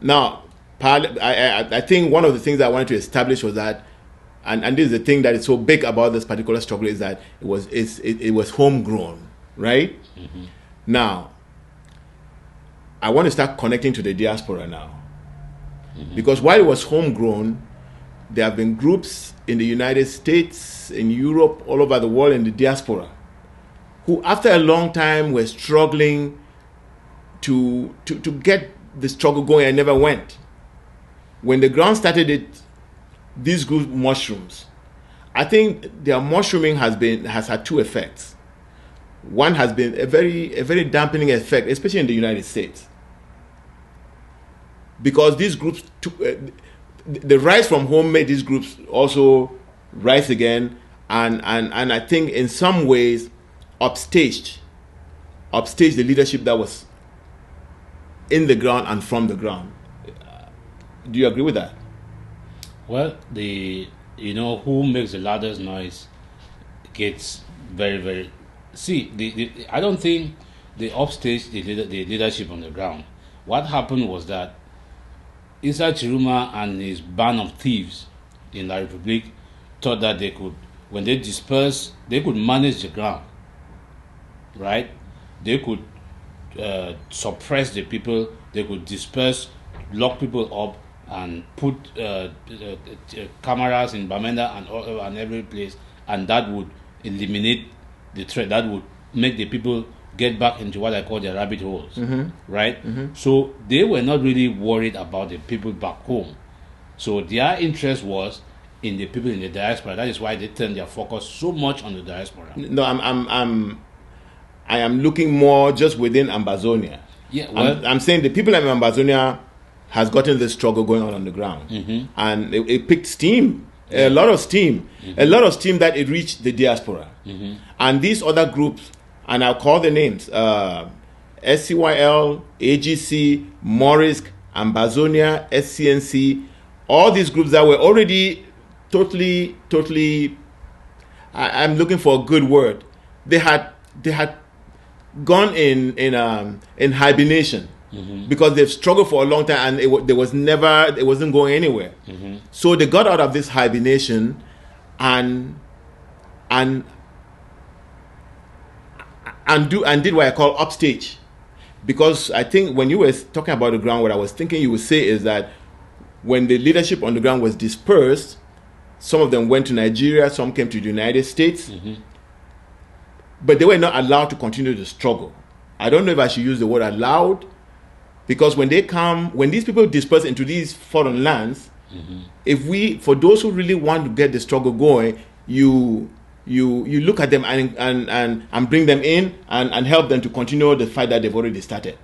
Now, I think one of the things I wanted to establish was that, and this is the thing that is so big about this particular struggle, is that it was homegrown. right? Now, I want to start connecting to the diaspora now. Because while it was homegrown, there have been groups in the United States, in Europe, all over the world in the diaspora, who after a long time were struggling to get the struggle going and never went. When the ground started it, these groups mushrooms. I think their mushrooming has had two effects. One has been a very dampening effect, especially in the United States, because these groups the rise from home made these groups also rise again, and I think in some ways upstaged the leadership that was in the ground and from the ground. Do you agree with that? Well, who makes the loudest noise gets very, very. See, I don't think they upstaged the leadership on the ground. What happened was that Isa Chiruma and his band of thieves in La Republique thought that they could, when they dispersed, they could manage the ground, right? They could suppress the people, they could disperse, lock people up, and put cameras in Bamenda and every place, and that would eliminate the threat. That would make the people get back into what I call their rabbit holes, right? So they were not really worried about the people back home. So their interest was in the people in the diaspora. That is why they turned their focus so much on the diaspora. No, I am looking more just within Ambazonia. Yeah, well, I'm saying the people in Ambazonia has gotten this struggle going on the ground, and it picked steam, a lot of steam, that it reached the diaspora, and these other groups, and I'll call the names: SCYL, AGC, Morisk, Ambazonia, SCNC, all these groups that were already totally. I'm looking for a good word. They had gone in hibernation. Because they've struggled for a long time and it wasn't going anywhere. So they got out of this hibernation and did what I call upstage. Because I think when you were talking about the ground, what I was thinking you would say is that when the leadership on the ground was dispersed, some of them went to Nigeria, some came to the United States, but they were not allowed to continue the struggle. I don't know if I should use the word allowed, because when these people disperse into these foreign lands, for those who really want to get the struggle going, you look at them and bring them in and help them to continue the fight that they've already started.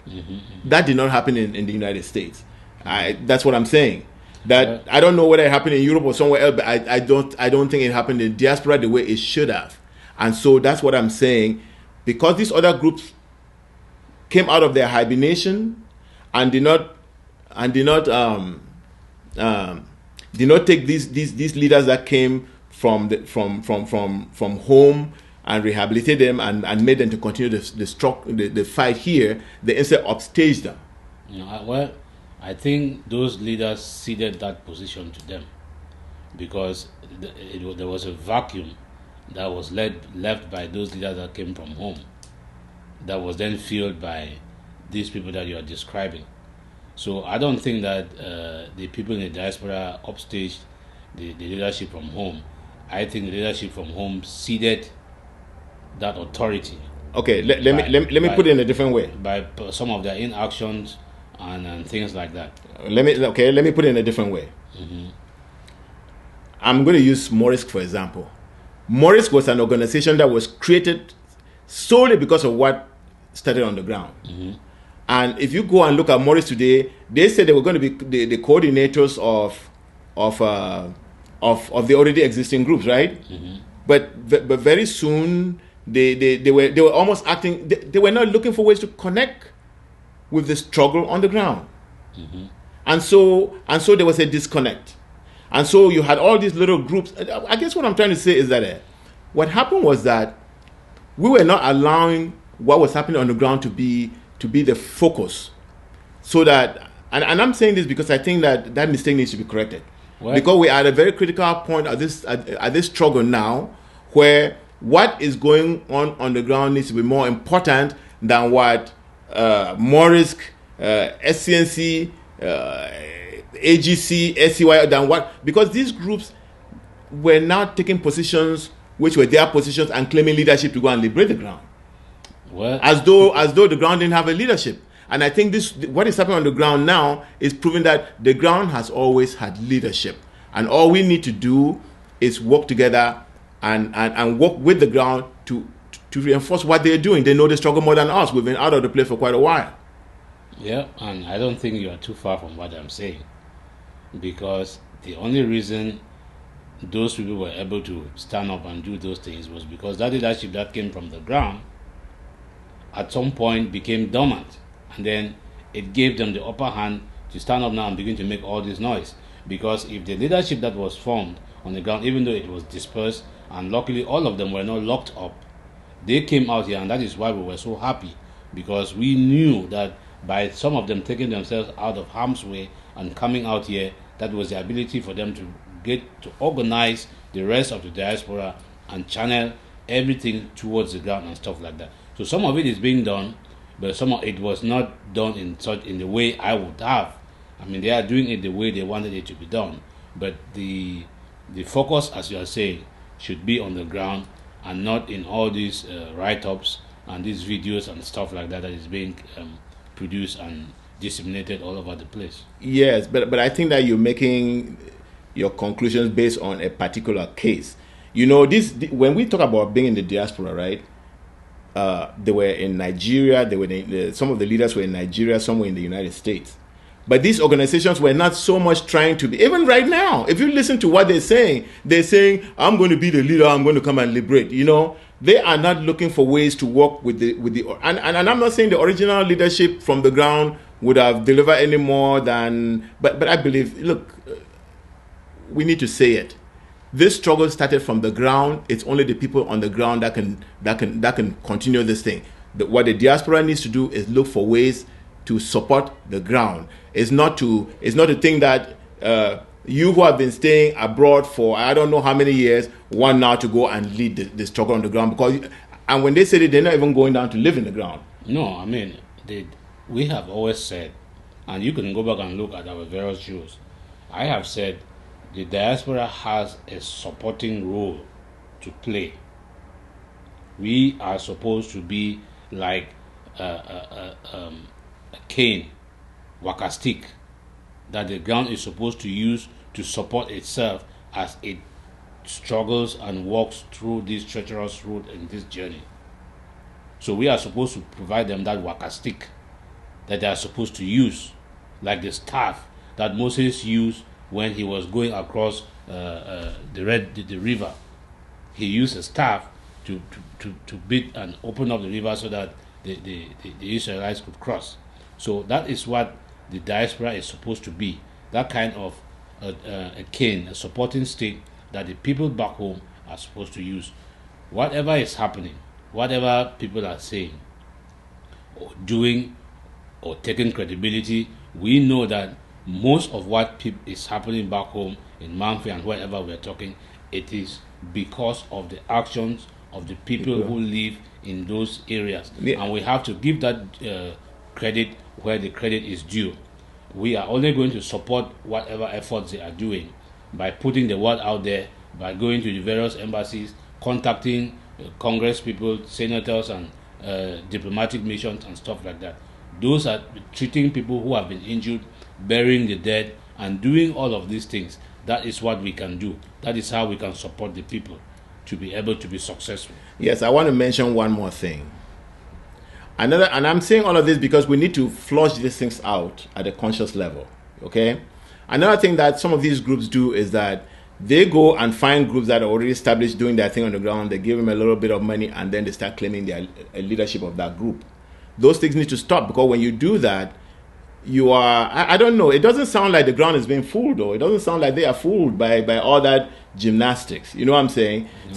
That did not happen in the United States. That's what I'm saying. That I don't know whether it happened in Europe or somewhere else, but I don't think it happened in diaspora the way it should have. And so that's what I'm saying, because these other groups came out of their hibernation and did not take these leaders that came from home and rehabilitate them and made them to continue the fight here. They instead upstaged them. Well, I think those leaders ceded that position to them because there was a vacuum that was left by those leaders that came from home, that was then filled by these people that you are describing. So I don't think that the people in the diaspora upstaged the leadership from home. I think the leadership from home ceded that authority. Okay, let me put it in a different way. By some of their inactions and things like that. Let me put it in a different way. I'm going to use Morisk for example. Morisk was an organization that was created solely because of what started on the ground. And if you go and look at Morisk today, they said they were going to be the coordinators of the already existing groups, right? But very soon they were almost acting. They were not looking for ways to connect with the struggle on the ground, and so there was a disconnect. And so you had all these little groups. I guess what I'm trying to say is that what happened was that we were not allowing what was happening on the ground to be the focus. So that, and I'm saying this because I think that mistake needs to be corrected. What? Because we are at a very critical point at this struggle now, where what is going on the ground needs to be more important than what Morris, SCNC, AGC, SCY, than what, because these groups were now taking positions which were their positions and claiming leadership to go and liberate the ground. Well, as though the ground didn't have a leadership. And I think what is happening on the ground now is proving that the ground has always had leadership. And all we need to do is work together and work with the ground to reinforce what they're doing. They know the struggle more than us. We've been out of the place for quite a while. Yeah, and I don't think you are too far from what I'm saying. Because the only reason those people were able to stand up and do those things was because that leadership that came from the ground at some point became dormant, and then it gave them the upper hand to stand up now and begin to make all this noise. Because if the leadership that was formed on the ground, even though it was dispersed, and luckily all of them were not locked up, they came out here, and that is why we were so happy, because we knew that by some of them taking themselves out of harm's way and coming out here, that was the ability for them to get to organize the rest of the diaspora and channel everything towards the ground and stuff like that. So some of it is being done, but some of it was not done in the way I would have. I mean, they are doing it the way they wanted it to be done, but the focus, as you are saying, should be on the ground and not in all these write-ups and these videos and stuff like that is being produced and disseminated all over the place. Yes, but I think that you're making your conclusions based on a particular case. You know, when we talk about being in the diaspora, right? They were in Nigeria. Some of the leaders were in Nigeria. Some were in the United States. But these organizations were not so much trying to be. Even right now, if you listen to what they're saying, "I'm going to be the leader. I'm going to come and liberate." You know, they are not looking for ways to work with the. And I'm not saying the original leadership from the ground would have delivered any more than. But I believe. Look, we need to say it. This struggle started from the ground. It's only the people on the ground that can continue this thing. What the diaspora needs to do is look for ways to support the ground. It's not to think that you who have been staying abroad for I don't know how many years want now to go and lead the struggle on the ground, and when they say that, they're not even going down to live in the ground. No, I mean we have always said, and you can go back and look at our various shows. I have said the diaspora has a supporting role to play. We are supposed to be like a cane, waka stick, that the ground is supposed to use to support itself as it struggles and walks through this treacherous road in this journey. So we are supposed to provide them that waka stick that they are supposed to use, like the staff that Moses used when he was going across the river. He used a staff to beat and open up the river so that the Israelites could cross. So that is what the diaspora is supposed to be, that kind of a cane, a supporting stick that the people back home are supposed to use. Whatever is happening, whatever people are saying or doing or taking credibility, we know that most of what is happening back home in Mamfe and wherever we're talking, it is because of the actions of the people who live in those areas. Yeah. And we have to give that credit where the credit is due. We are only going to support whatever efforts they are doing by putting the word out there, by going to the various embassies, contacting Congress people, senators, and diplomatic missions and stuff like that. Those are treating people who have been injured, burying the dead, and doing all of these things. That is what we can do. That is how we can support the people to be able to be successful. Yes, I want to mention one more thing. And I'm saying all of this because we need to flush these things out at a conscious level, okay? Another thing that some of these groups do is that they go and find groups that are already established doing their thing on the ground. They give them a little bit of money, and then they start claiming their leadership of that group. Those things need to stop, because when you do that, you are, I don't know, it doesn't sound like the ground is being fooled, though. It doesn't sound like they are fooled by all that gymnastics. You know what I'm saying? Mm.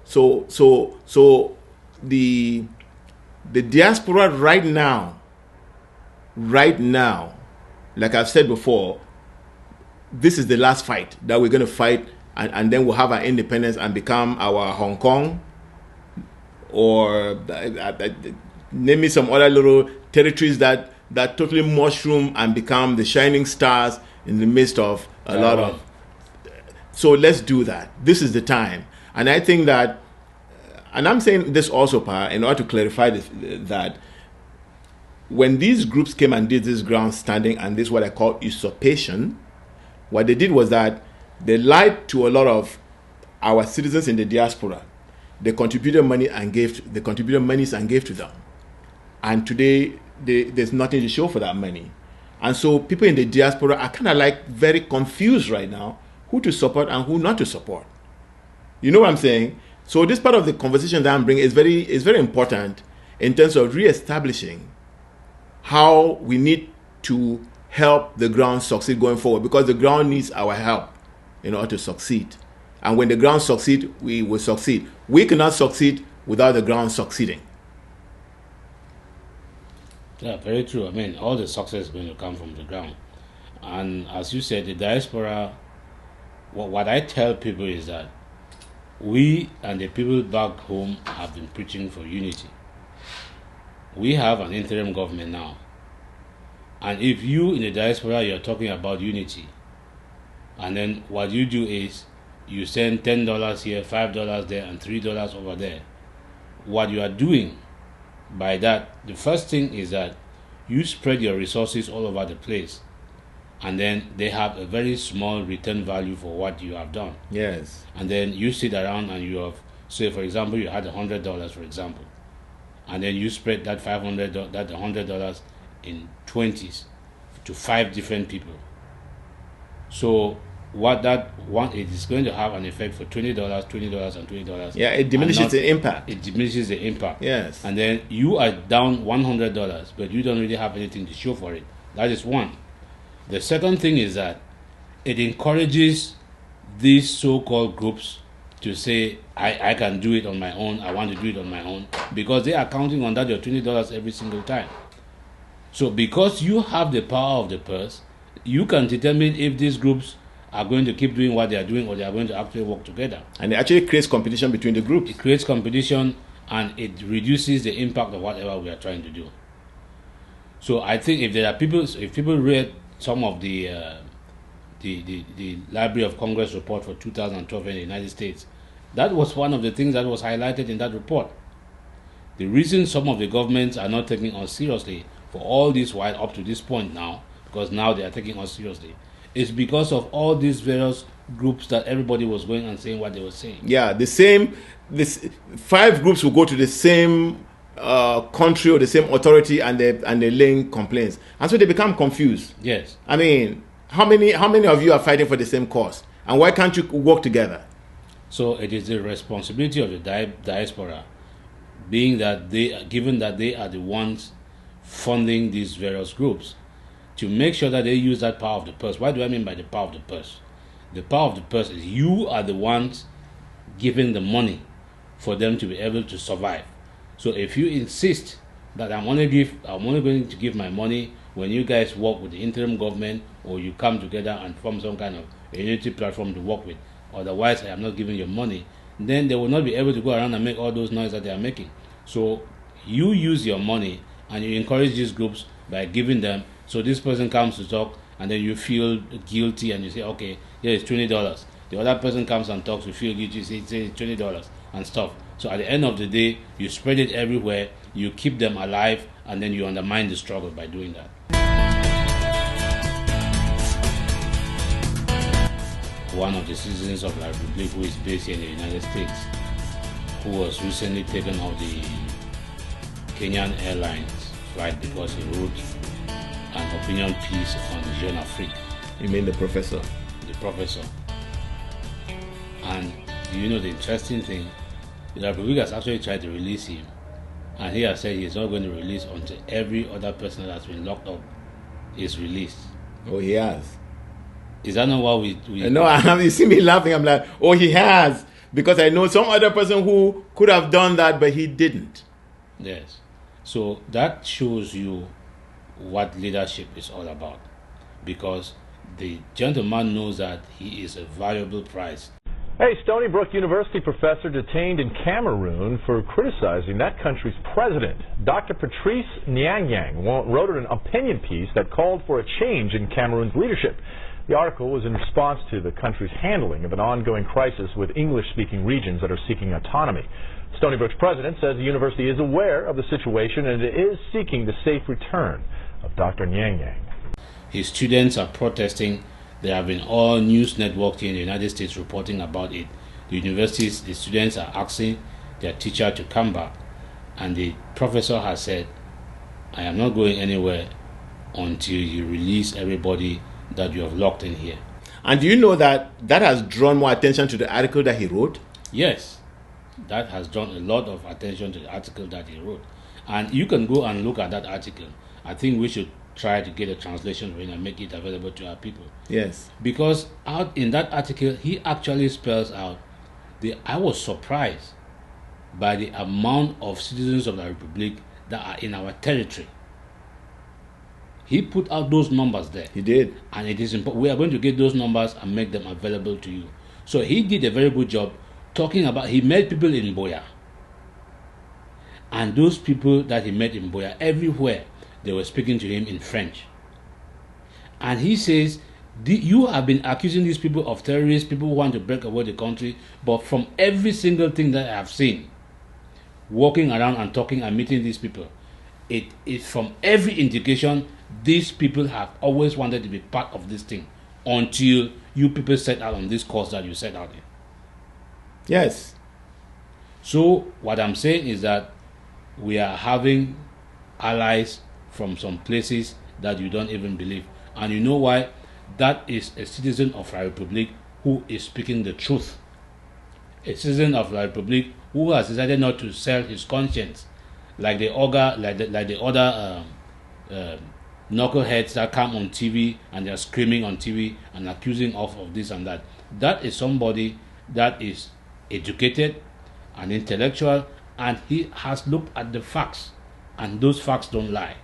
So the diaspora right now, like I've said before, this is the last fight that we're going to fight, and then we'll have our independence and become our Hong Kong, or name me some other little territories that totally mushroom and become the shining stars in the midst of a lot of. So let's do that. This is the time. And I think that, and I'm saying this also, Pa, in order to clarify this, that when these groups came and did this ground standing and this what I call usurpation, what they did was that they lied to a lot of our citizens in the diaspora. They contributed money and gave to them. And today, there's nothing to show for that money. And so people in the diaspora are kind of like very confused right now who to support and who not to support. You know what I'm saying? So this part of the conversation that I'm bringing is very important in terms of reestablishing how we need to help the ground succeed going forward, because the ground needs our help in order to succeed. And when the ground succeeds, we will succeed. We cannot succeed without the ground succeeding. Yeah, very true. I mean, all the success is going to come from the ground. And as you said, the diaspora, what I tell people is that we and the people back home have been preaching for unity. We have an interim government now. And if you in the diaspora, you're talking about unity, and then what you do is you send $10 here, $5 there, and $3 over there, what you are doing by that, the first thing is that you spread your resources all over the place, and then they have a very small return value for what you have done. Yes. And then you sit around and you have, say for example, you had $100, for example, and then you spread that $100 in 20s to 5 different people. So what that one, it is going to have an effect for $20, $20, and $20. Yeah, it diminishes the impact. It diminishes the impact. Yes. And then you are down $100, but you don't really have anything to show for it. That is one. The second thing is that it encourages these so-called groups to say, I can do it on my own, I want to do it on my own, because they are counting on that your $20 every single time. So because you have the power of the purse, you can determine if these groups are going to keep doing what they are doing or they are going to actually work together. And it actually creates competition between the groups. It creates competition and it reduces the impact of whatever we are trying to do. So I think if people read some of the Library of Congress report for 2012 in the United States, that was one of the things that was highlighted in that report. The reason some of the governments are not taking us seriously for all this while up to this point now, because now they are taking us seriously, is because of all these various groups that everybody was going and saying what they were saying. Yeah, this 5 groups will go to the same country or the same authority and they link complaints, and so they become confused. Yes. I mean, how many of you are fighting for the same cause, and why can't you work together? So it is the responsibility of the diaspora, being that given that they are the ones funding these various groups, to make sure that they use that power of the purse. What do I mean by the power of the purse? The power of the purse is you are the ones giving the money for them to be able to survive. So if you insist that I'm only going to give my money when you guys work with the interim government or you come together and form some kind of a unity platform to work with, otherwise I am not giving you money, then they will not be able to go around and make all those noise that they are making. So you use your money and you encourage these groups by giving them. So this person comes to talk and then you feel guilty and you say, okay, here is $20. The other person comes and talks, you feel guilty, you say it's $20 and stuff. So at the end of the day, you spread it everywhere, you keep them alive, and then you undermine the struggle by doing that. One of the citizens of La Republic who is based here in the United States, who was recently taken off the Kenyan Airlines flight because he wrote an opinion piece on Jeune Afrique. You mean the professor? The professor. And you know the interesting thing, the Republic has actually tried to release him, and he has said he's not going to release until every other person that has been locked up is released. Oh, he has. Is that not what we No, you see me laughing. I'm like, oh, he has, because I know some other person who could have done that, but he didn't. Yes. So that shows you what leadership is all about, because the gentleman knows that he is a valuable prize. Hey, Stony Brook University professor detained in Cameroon for criticizing that country's president. Dr. Patrice Nyang wrote an opinion piece that called for a change in Cameroon's leadership. The article was in response to the country's handling of an ongoing crisis with English-speaking regions that are seeking autonomy. Stony Brook's president says the university is aware of the situation and is seeking the safe return of Dr. Nyang. His students are protesting. There have been all news networks in the United States reporting about it. The universities, the students are asking their teacher to come back, and the professor has said, I am not going anywhere until you release everybody that you have locked in here. And do you know that that has drawn more attention to the article that he wrote? Yes, that has drawn a lot of attention to the article that he wrote. And you can go and look at that article. I think we should try to get a translation of it and make it available to our people. Yes. Because out in that article, he actually spells out I was surprised by the amount of citizens of the Republic that are in our territory. He put out those numbers there. He did. And it is important. We are going to get those numbers and make them available to you. So he did a very good job talking about, he met people in Boya. And those people that he met in Boya, everywhere, they were speaking to him in French. And he says, you have been accusing these people of terrorists, people who want to break away the country, but from every single thing that I have seen, walking around and talking and meeting these people, it is from every indication, these people have always wanted to be part of this thing until you people set out on this course that you set out in. Yes. So what I'm saying is that we are having allies from some places that you don't even believe. And you know why? That is a citizen of the Republic who is speaking the truth. A citizen of the Republic who has decided not to sell his conscience, like the other knuckleheads that come on TV and they're screaming on TV and accusing of this and that. That is somebody that is educated and intellectual, and he has looked at the facts, and those facts don't lie.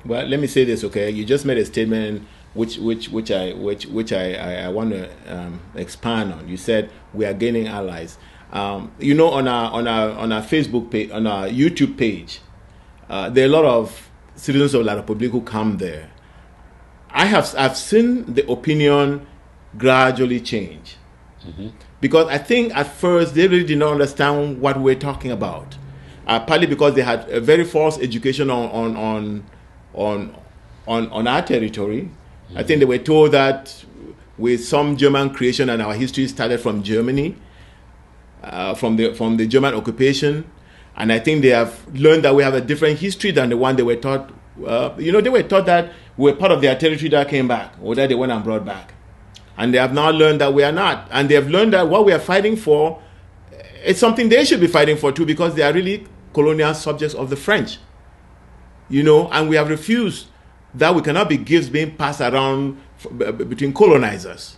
Well, let me say this, okay? You just made a statement which I want to expand on. You said we are gaining allies. You know, on our Facebook page, on our YouTube page, there are a lot of citizens of La Republique who come there. I've seen the opinion gradually change. Mm-hmm. Because I think at first they really did not understand what we're talking about. Partly because they had a very false education on our territory. Mm-hmm. I think they were told that with some German creation and our history started from Germany, from the German occupation. And I think they have learned that we have a different history than the one they were taught. They were taught that we were part of their territory that came back, or that they went and brought back. And they have now learned that we are not. And they have learned that what we are fighting for is something they should be fighting for too, because they are really colonial subjects of the French. And we have refused that we cannot be gifts being passed around between colonizers.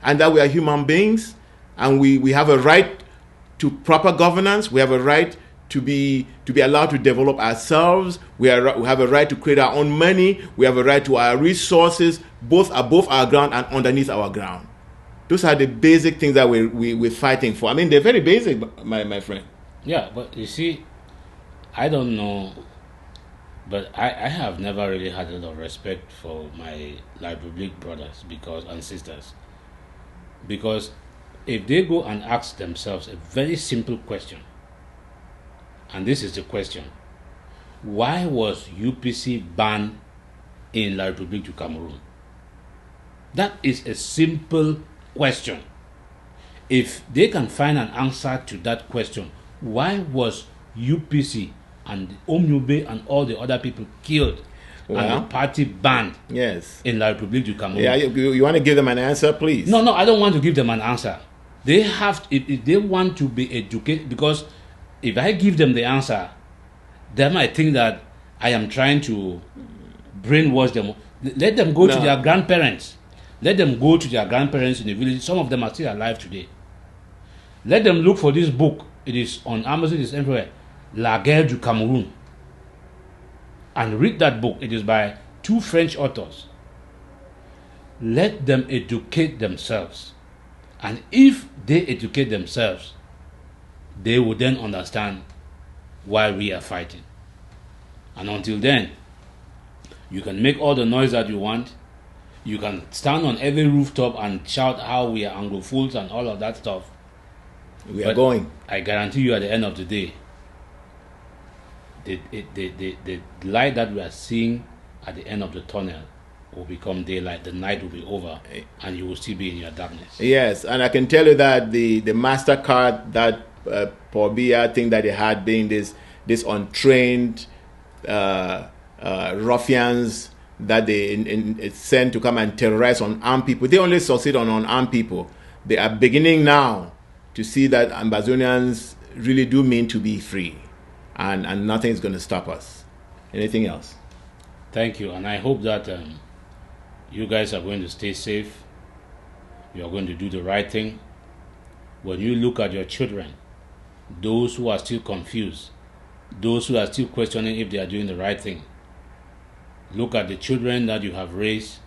And that we are human beings, and we have a right to proper governance. We have a right to be allowed to develop ourselves. We have a right to create our own money. We have a right to our resources, both above our ground and underneath our ground. Those are the basic things that we're fighting for. I mean, they're very basic, my friend. Yeah, but you see, I don't know, but I have never really had a lot of respect for my La Republique brothers and sisters. Because if they go and ask themselves a very simple question, and this is the question: why was UPC banned in La Republique du Cameroon? That is a simple question. If they can find an answer to that question, why was UPC and Omnube and all the other people killed and the party banned in La Republique du Cameroon? Yeah, you want to give them an answer, please? No, I don't want to give them an answer. They have to, if they want to be educated, because if I give them the answer, they might think that I am trying to brainwash them. Let them go to their grandparents. Let them go to their grandparents in the village. Some of them are still alive today. Let them look for this book. It is on Amazon, it is everywhere. La Guerre du Cameroun. And read that book. It is by 2 French authors. Let them educate themselves. And if they educate themselves, they will then understand why we are fighting. And until then, you can make all the noise that you want. You can stand on every rooftop and shout how we are Anglophiles and all of that stuff. We are going. I guarantee you, at the end of the day, the light that we are seeing at the end of the tunnel will become daylight. The night will be over, and you will still be in your darkness. Yes, and I can tell you that the MasterCard, that Pobia thing that they had, being this untrained ruffians that they send to come and terrorize unarmed people. They only succeed on unarmed people. They are beginning now to see that Ambazonians really do mean to be free, and nothing is going to stop us. Anything else? Thank you, and I hope that you guys are going to stay safe. You are going to do the right thing. When you look at your children, those who are still confused, those who are still questioning if they are doing the right thing, look at the children that you have raised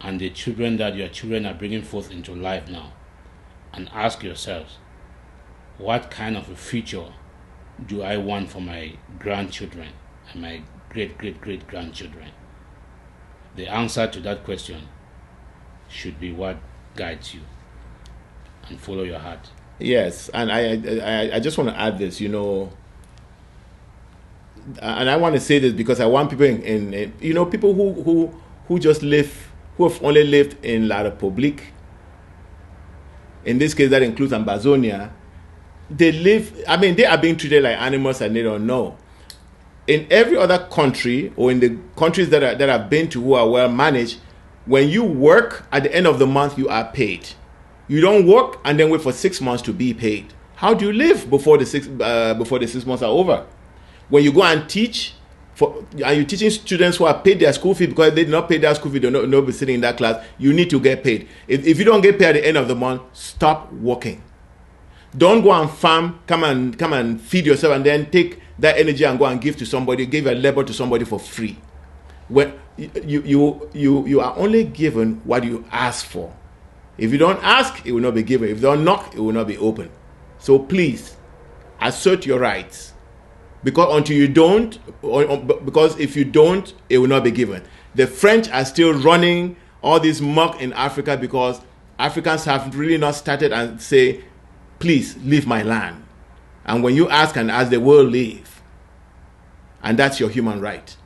and the children that your children are bringing forth into life now, and ask yourselves, what kind of a future do I want for my grandchildren and my great-great-great-grandchildren? The answer to that question should be what guides you, and follow your heart. Yes, and I just want to add this, and I want to say this because I want people in people who just live, who have only lived in La République. In this case, that includes Ambazonia. They are being treated like animals and they don't know. In every other country, or in the countries that I've been to who are well managed, when you work, at the end of the month you are paid. You don't work and then wait for 6 months to be paid. How do you live before the 6 months are over? When you go and teach, are you teaching students who are paid their school fee because they did not pay their school fee, they'll not be sitting in that class? You need to get paid. If you don't get paid at the end of the month, stop working. Don't go and farm, come and feed yourself and then take that energy and go and give your labor to somebody for free. When you are only given what you ask for. If you don't ask, it will not be given. If you don't knock, it will not be open. So please, assert your rights. Because if you don't, it will not be given. The French are still running all this muck in Africa because Africans have really not started and say, please leave my land. And when you ask, they will leave. And that's your human right.